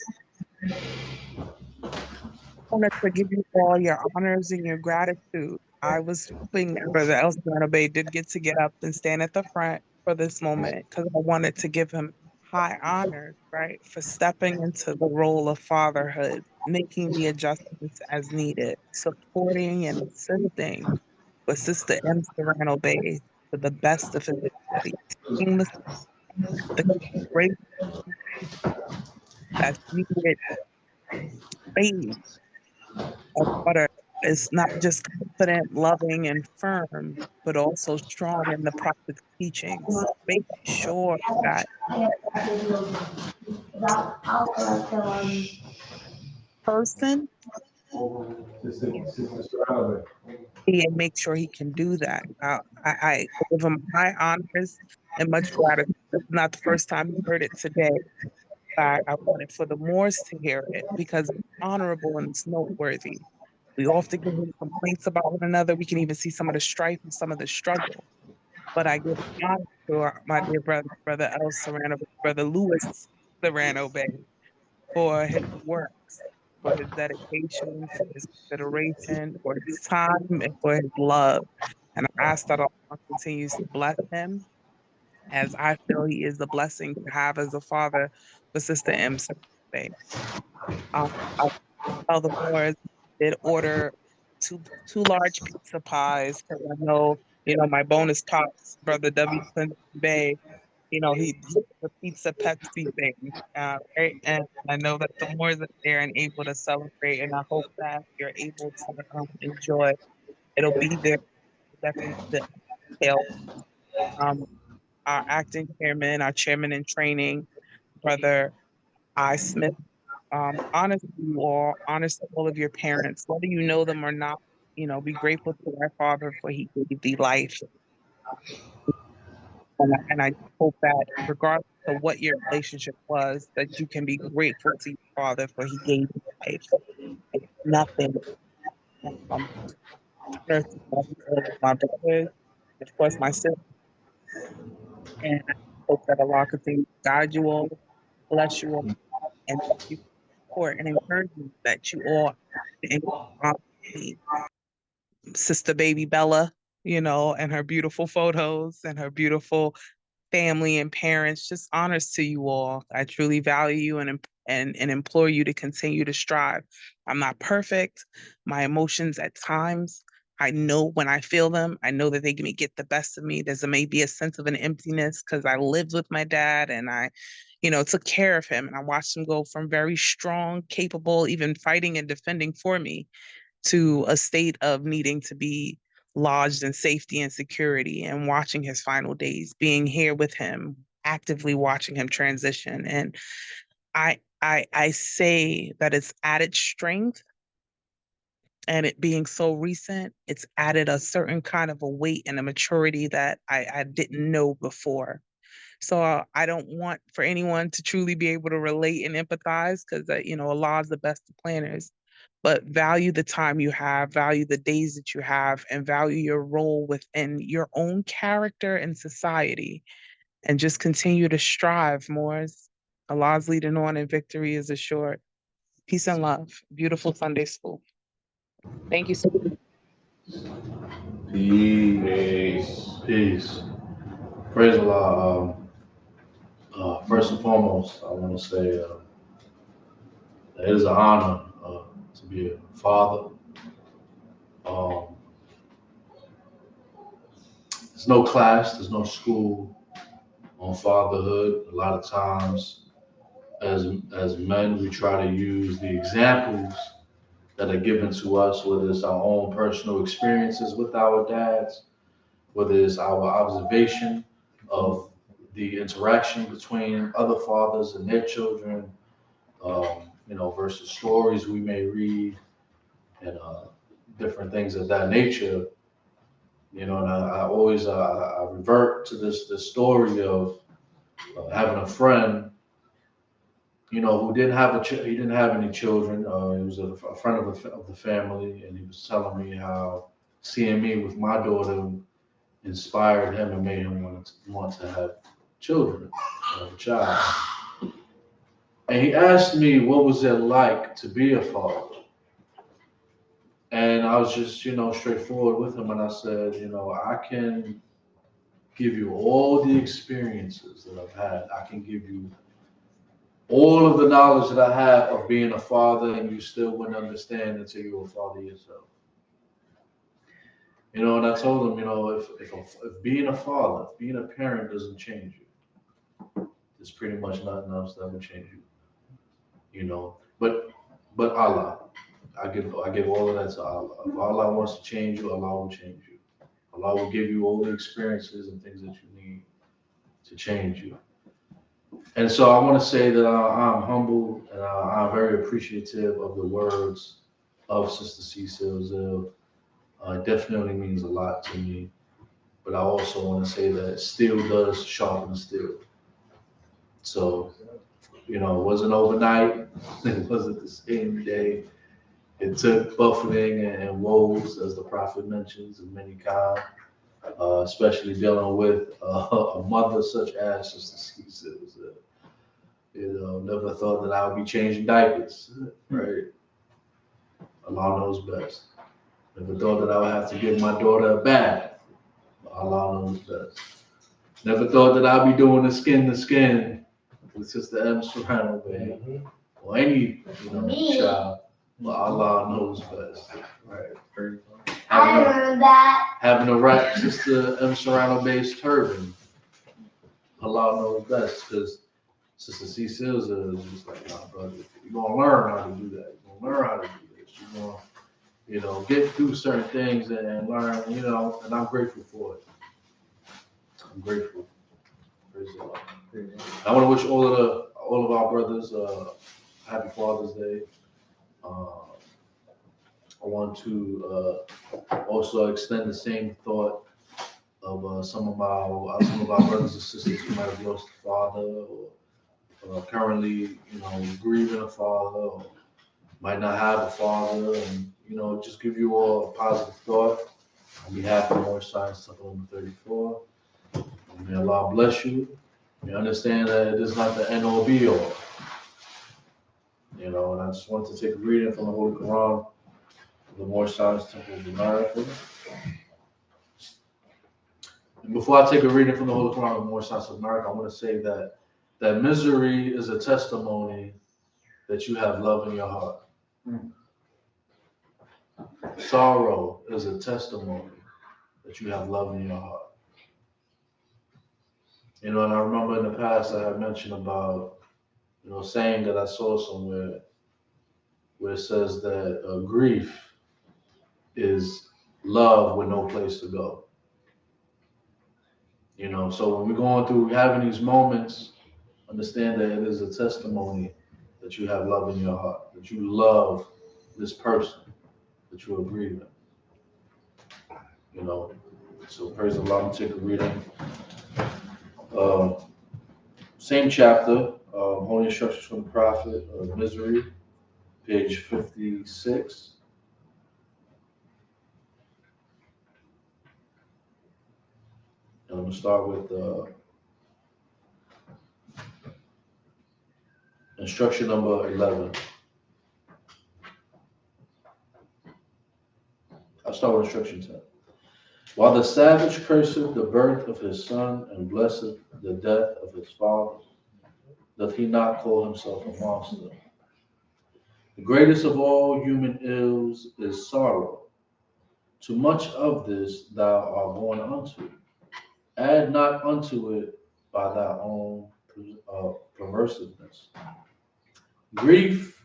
I wanted to give you all your honors and your gratitude. I was hoping Brother Elson Obey did get up and stand at the front for this moment because I wanted to give him high honors, right, for stepping into the role of fatherhood, making the adjustments as needed, supporting and assisting with Sister M. Serrano Bay to the best of his ability, taking the great that's needed faith of water is not just confident, loving, and firm, but also strong in the prophet's teachings, making sure that person and make sure he can do that. I give him high honors and much gratitude. It's not the first time you heard it today. I wanted for the Moors to hear it because it's honorable and it's noteworthy. We often get into complaints about one another. We can even see some of the strife and some of the struggle. But I give honor to my dear brother, Brother El Serrano, Brother Louis Serrano Bay, for his works, for his dedication, for his consideration, for his time, and for his love. And I ask that Allah continues to bless him as I feel he is the blessing to have as a father for Sister M. Bay. I tell the Moors did order two large pizza pies because I know, my bonus pops, Brother W. Clinton Bay, he did the pizza Pepsi thing, right? And I know that the Moors are there and able to celebrate, and I hope that you're able to enjoy. It'll be there definitely the detail. Um, our acting chairman, our chairman in training, Brother I. Smith. Honest to you all, honest to all of your parents, whether you know them or not, be grateful to our Father for He gave thee life. And I hope that regardless of what your relationship was, that you can be grateful to your Father for He gave you life. It's nothing. Um, honor to all of my brothers, of course, my sister, and I hope that Allah continues to guide you all, bless you all, and thank you for support and encouragement that you all and Sister Baby Bella, and her beautiful photos and her beautiful family and parents. Just honors to you all. I truly value you and implore you to continue to strive. I'm not perfect. My emotions at times, I know when I feel them, I know that they may get the best of me. There's maybe a sense of an emptiness because I lived with my dad and I took care of him and I watched him go from very strong, capable, even fighting and defending for me to a state of needing to be lodged in safety and security and watching his final days, being here with him, actively watching him transition. And I say that it's added strength and it being so recent, it's added a certain kind of a weight and a maturity that I didn't know before. So I don't want for anyone to truly be able to relate and empathize because, Allah is the best of planners. But value the time you have, value the days that you have, and value your role within your own character and society. And just continue to strive, Moors. Allah's leading on and victory is assured. Peace and love. Beautiful Sunday school. Thank you so much. Peace. Peace. Praise Allah. First and foremost, I want to say that it is an honor to be a father. Um, there's no class, there's no school on fatherhood. A lot of times, as men, we try to use the examples that are given to us, whether it's our own personal experiences with our dads, whether it's our observation of the interaction between other fathers and their children, versus stories we may read and different things of that nature. And I always I revert to this story of having a friend, who didn't have he didn't have any children. He was a friend of the family, and he was telling me how seeing me with my daughter inspired him and made him want to have children, a child. And he asked me what was it like to be a father. And I was just, straightforward with him, and I said, I can give you all the experiences that I've had. I can give you all of the knowledge that I have of being a father, and you still wouldn't understand until you were a father yourself. And I told him, if being a father, if being a parent doesn't change you, there's pretty much nothing else that would change you. But Allah, I give all of that to Allah. If Allah wants to change you, Allah will change you. Allah will give you all the experiences and things that you need to change you. And so I want to say that I'm humble and I'm very appreciative of the words of Sister C. Silzil. It definitely means a lot to me. But I also want to say that steel does sharpen steel. So, it wasn't overnight. It wasn't the same day. It took buffeting and woes, as the prophet mentions, of many kind, especially dealing with a mother such as Sister C. Never thought that I would be changing diapers, right? Allah knows best. Never thought that I would have to give my daughter a bath. Allah knows best. Never thought that I'd be doing the skin to skin with Sister M. Serrano, baby, or any, child. But Allah knows best, right? I remember that. Having a wrap Sister M. Serrano based turban, Allah knows best, because Sister C. Silza is just like, nah, brother, you're gonna learn how to do that. You're gonna learn how to do this. You're gonna, get through certain things and learn, and I'm grateful for it. I'm grateful. Praise the Lord. I want to wish all of our brothers happy Father's Day. I want to also extend the same thought of some of our brothers and sisters who might have lost a father, or currently, grieving a father, or might not have a father, and just give you all a positive thought on behalf of More Science Temple number 34. And may Allah bless you. You understand that it is not the end all be all. And I just wanted to take a reading from the Holy Quran, the More Science Temple of America. And before I take a reading from the Holy Quran of More Science of America, I want to say that misery is a testimony that you have love in your heart. Sorrow is a testimony that you have love in your heart. And I remember in the past I had mentioned about, saying that I saw somewhere where it says that grief is love with no place to go. So when we're going through having these moments, understand that it is a testimony that you have love in your heart, that you love this person that you are grieving. So praise Allah. I'm take a reading. Same chapter, Holy Instructions from the Prophet of Misery, page 56. And I'm going to start with instruction number 11. I'll start with instruction 10. While the savage curseth the birth of his son and blesseth the death of his father, doth he not call himself a monster? The greatest of all human ills is sorrow. Too much of this thou art born unto. Add not unto it by thy own perversiveness. Grief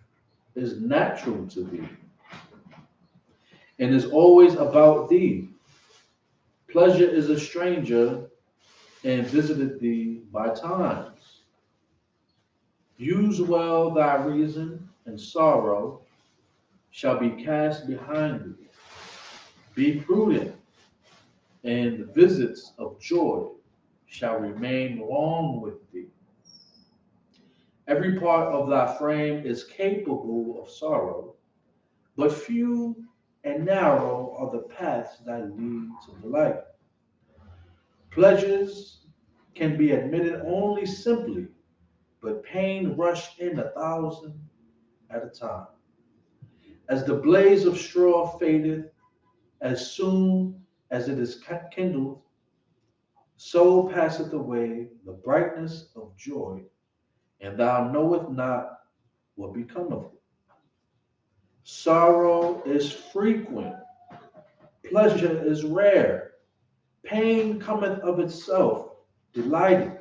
is natural to thee, and is always about thee. Pleasure is a stranger, and visited thee by times. Use well thy reason, and sorrow shall be cast behind thee. Be prudent, and the visits of joy shall remain long with thee. Every part of thy frame is capable of sorrow, but few and narrow are the paths that lead to delight. Pleasures can be admitted only simply, but pain rush in 1,000 at a time. As the blaze of straw fadeth, as soon as it is kindled, so passeth away the brightness of joy, and thou knowest not what become of it. Sorrow is frequent, pleasure is rare. Pain cometh of itself, delight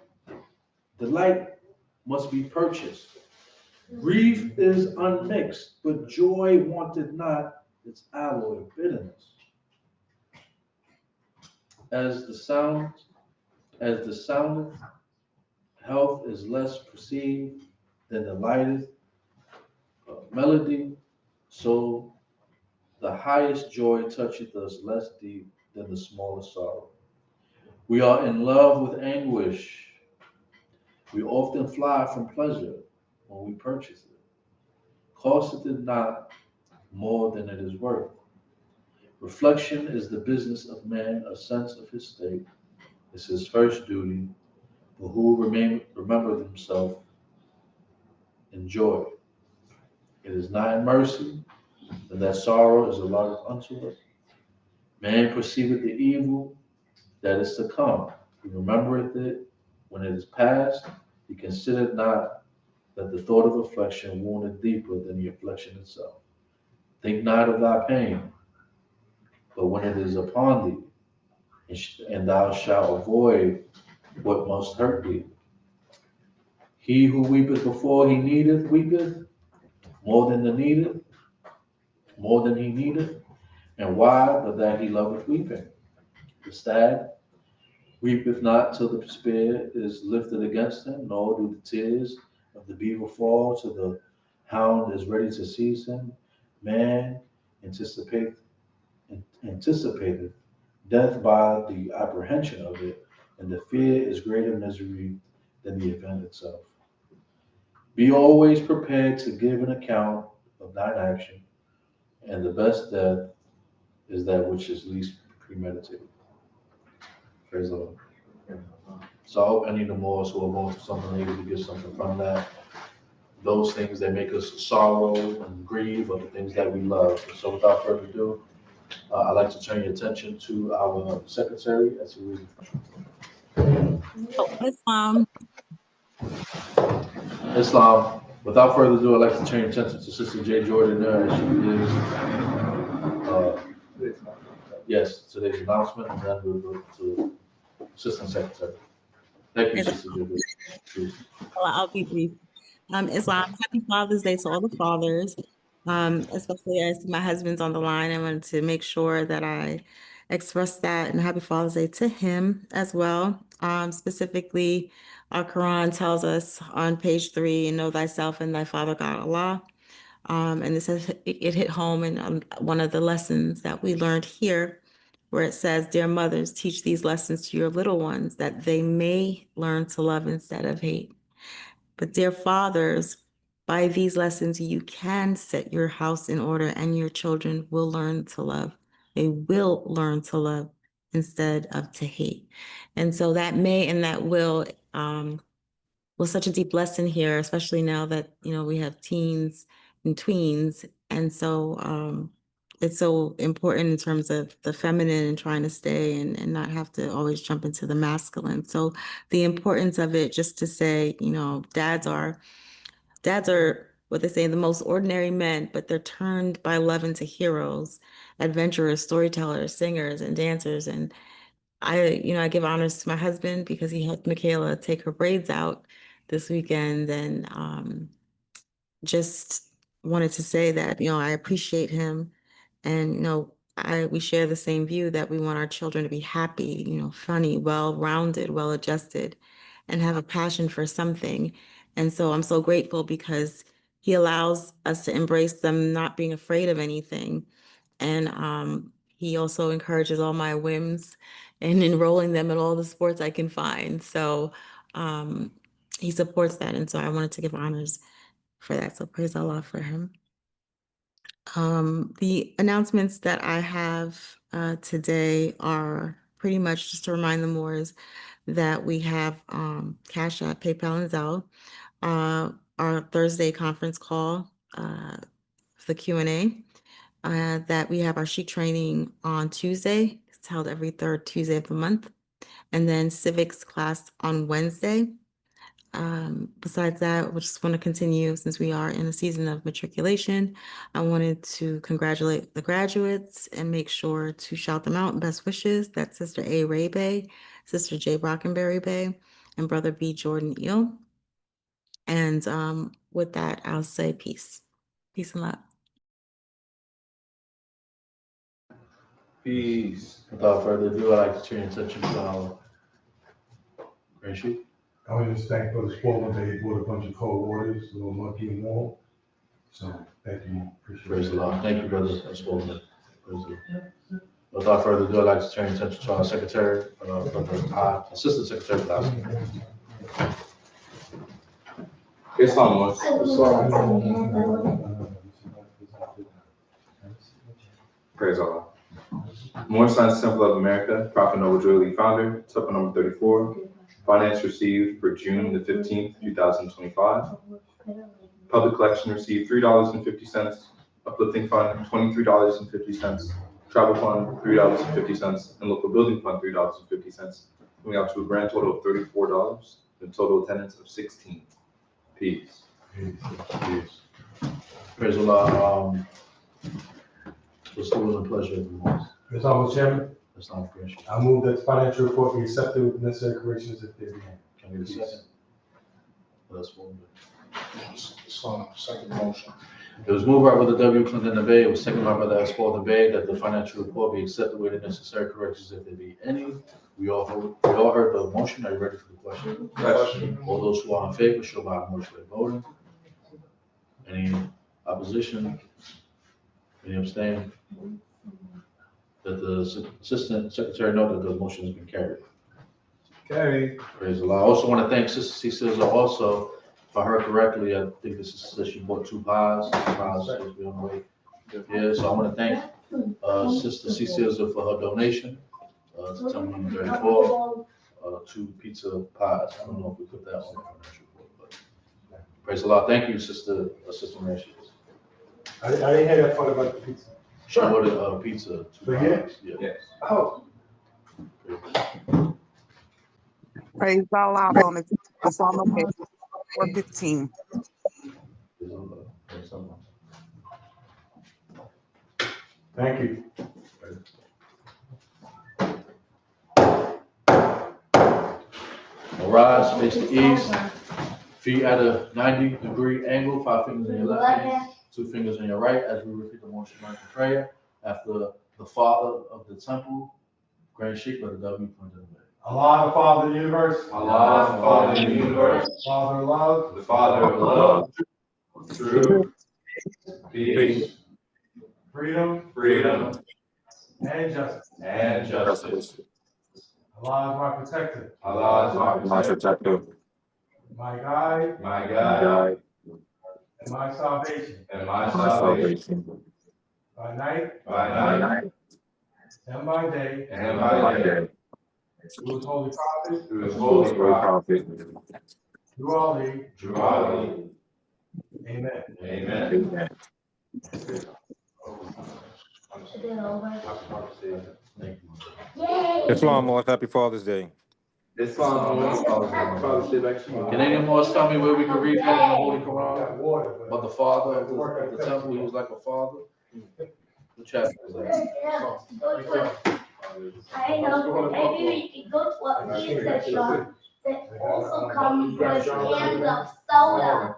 must be purchased. Grief is unmixed, but joy wanted not its alloy of bitterness. As the sound, as the soundeth, health is less perceived than the lightest melody, so the highest joy toucheth us less deep than the smallest sorrow. We are in love with anguish. We often fly from pleasure when we purchase it. Costeth it not more than it is worth. Reflection is the business of man, a sense of his state is his first duty, but who remember himself in joy. It is not in mercy, and that sorrow is allotted unto us. Man perceiveth the evil that is to come. He remembereth it when it is past. He considered not that the thought of affliction wounded deeper than the affliction itself. Think not of thy pain, but when it is upon thee, and thou shalt avoid what must hurt thee. He who weepeth before he needeth, weepeth more than the needeth, more than he needeth. And why? But that he loveth weeping. The stag weepeth not till the spear is lifted against him, nor do the tears of the beaver fall till the hound is ready to seize him. Man anticipate, anticipated death by the apprehension of it, and the fear is greater misery than the event itself. Be always prepared to give an account of thine action, and the best death is that which is least premeditated. Praise the Lord. So I hope any of the Moors who are going through something are able to get something from that. Those things that make us sorrow and grieve are the things that we love. So without further ado, I'd like to turn your attention to our secretary as he reads. Oh, Islam. Without further ado, I'd like to turn your attention to Sister J. Jordan there as she is, yes, today's announcement, and then we'll go to Assistant Secretary. Thank you, Sister J. Jordan. Please. I'll be brief. Islam, happy Father's Day to all the fathers, especially as my husband's on the line. I wanted to make sure that I express that and happy Father's Day to him as well. Specifically, our Quran tells us on page 3, know thyself and thy father God Allah. And this is, it hit home in one of the lessons that we learned here, where it says, dear mothers, teach these lessons to your little ones that they may learn to love instead of hate. But dear fathers, by these lessons, you can set your house in order and your children will learn to love. They will learn to love instead of to hate. And so that may and that will was such a deep lesson here, especially now that, we have teens and tweens. And so it's so important in terms of the feminine and trying to stay and not have to always jump into the masculine. So the importance of it, just to say, dads are what they say, the most ordinary men, but they're turned by love into heroes, adventurers, storytellers, singers, and dancers. And I give honors to my husband because he helped Michaela take her braids out this weekend. And just wanted to say that, I appreciate him. And, we share the same view that we want our children to be happy, funny, well-rounded, well-adjusted, and have a passion for something. And so I'm so grateful because he allows us to embrace them not being afraid of anything. And he also encourages all my whims and enrolling them in all the sports I can find. So he supports that. And so I wanted to give honors for that. So praise Allah for him. The announcements that I have today are pretty much just to remind the Moors that we have Cash App, PayPal, and Zelle. Our Thursday conference call, the Q&A, that we have our sheet training on Tuesday. It's held every third Tuesday of the month. And then civics class on Wednesday. Besides that, we just want to continue, since we are in a season of matriculation. I wanted to congratulate the graduates and make sure to shout them out. Best wishes. That's Sister A. Ray Bay, Sister J. Brockenberry Bay, and Brother B. Jordan Eel. And with that, I'll say peace. Peace and love. Peace. Without further ado, I'd like to turn your attention to our Grand Chief. I want to just thank Brother Spalding that he brought a bunch of cold waters, a little monkey and all. So, thank you. Appreciate it. Praise the Lord. Thank you, Brother Spalding. Praise the Lord. Without further ado, I'd like to turn your attention to our Secretary, Assistant Secretary of Housing. Islam was. Praise Allah. More Science Temple of America, Prophet Noble Drew founder, Temple number 34. Finance received for June the 15th, 2025. Public collection received $3.50. Uplifting fund, $23.50. Travel fund, $3.50. And local building fund, $3.50. Coming out to a grand total of $34. And total attendance of 16. Peace. Peace. Praise the Lord. What's the will and pleasure of the Lord? Mr. Honorable Chairman, That's not Grand Chief. I move that the financial report be accepted with necessary corrections if there be any. Can we get a second? That's one. Second motion. It was moved by Brother W. Clinton Bay. It was seconded by Brother Spalding Bay that the financial report be accepted with the necessary corrections if there be any. We all heard the motion. Are you ready for the question? Question. All those who are in favor, show by a motion by voting. Any opposition? Any abstain? That the Assistant Secretary note that the motion has been carried. Okay. Praise the Lord. I also want to thank Sister Cecile also. If I heard correctly, I think this says she bought 2 pies. Pies supposed to be on the way. Yeah, so I want to thank Sister Cecile for her donation to Temple number 34, 2 pizza pies. I don't know if we put that on the financial report, but praise the Lord. Thank you, Sister Mary. I didn't hear that part about the pizza. She ordered pizza. 2 pies. Yeah. Yes. Oh. Praise Allah on it. It's on the way. 4:15. Thank you. Rise, face the east, feet at a 90-degree angle, 5 fingers in your left hand, 2 fingers in your right, as we repeat the Morning American prayer after the Father of the Temple, Grand Sheikh, Brother W. Allah, the Father of the universe. Allah, the Father of the universe. Father of love. The Father of love. Truth. Peace. Freedom. Freedom. And justice. And justice. Allah is my protector. Allah is my protector. My guide. My guide. And my salvation. And my salvation. By night. By night. And by day. And by day. Through his holy prophet. Through his holy prophet. Through Ali. Through Ali. Amen. Amen. Islam, Lord, happy Father's Day. Islam, Father's Day back to you. Can any more tell me where we can read that in the Holy Quran? But the Father of the Temple, he was like a father. What chapter is that? I know, maybe we can go to what pizza shop that also comes with cans of soda.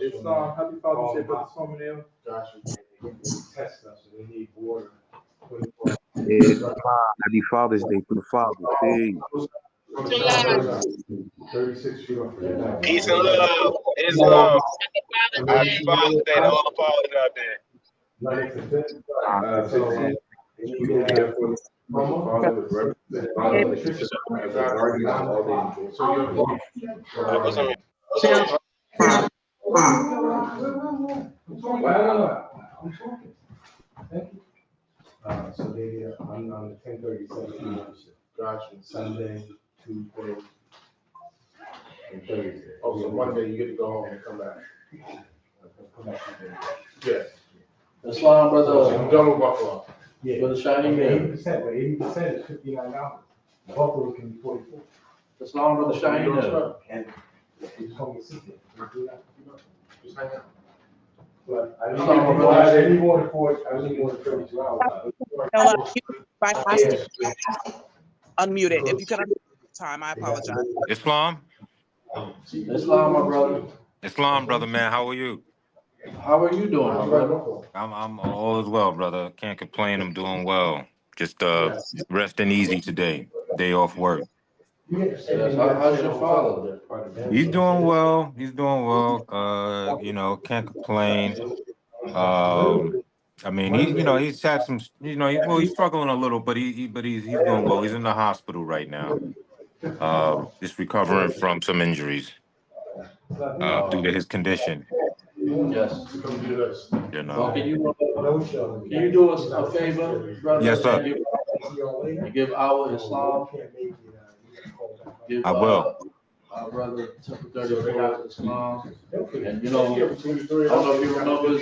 Islam, happy Father's Day, Brother Salmonel. Test us, and they need water. Happy Father's Day for the father. Hey. 36 feet off. Peace and love. Islam. Happy Father's Day to all the fathers out there. I'm talking. Thank you. So they on the 10:37. Gotcha. Sunday, Tuesday, and Thursday. Oh, so Monday you get to go home and come back. Yes. Islam, brother. I'm done with Buffalo. Yeah. Brother Shiny, yeah. 80%, but 80% is $59. Buffalo can be 44. Islam, brother Shiny, yeah. And you just want me to sit there. Just hang out. But I need more than 32 hours. unmuted. If you could unmute time, I apologize. Islam? Islam, my brother. Islam, brother, man. How are you? How are you doing, my brother? I'm all is well, brother. Can't complain. I'm doing well. Just resting easy today. Day off work. Yes. How's your father? He's doing well. He's doing well. Can't complain. I mean, he's had some, he's struggling a little, but he's doing well. He's in the hospital right now. Just recovering from some injuries due to his condition. Yes. You know. Well, can you do us a favor, brother? Yes, sir. And give our Islam. Give I will. our brother Temple 34 Islam. And I don't know if you remember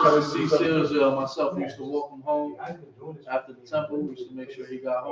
Sister C. Seals, myself, we used to walk him home after the temple. We used to make sure he got home.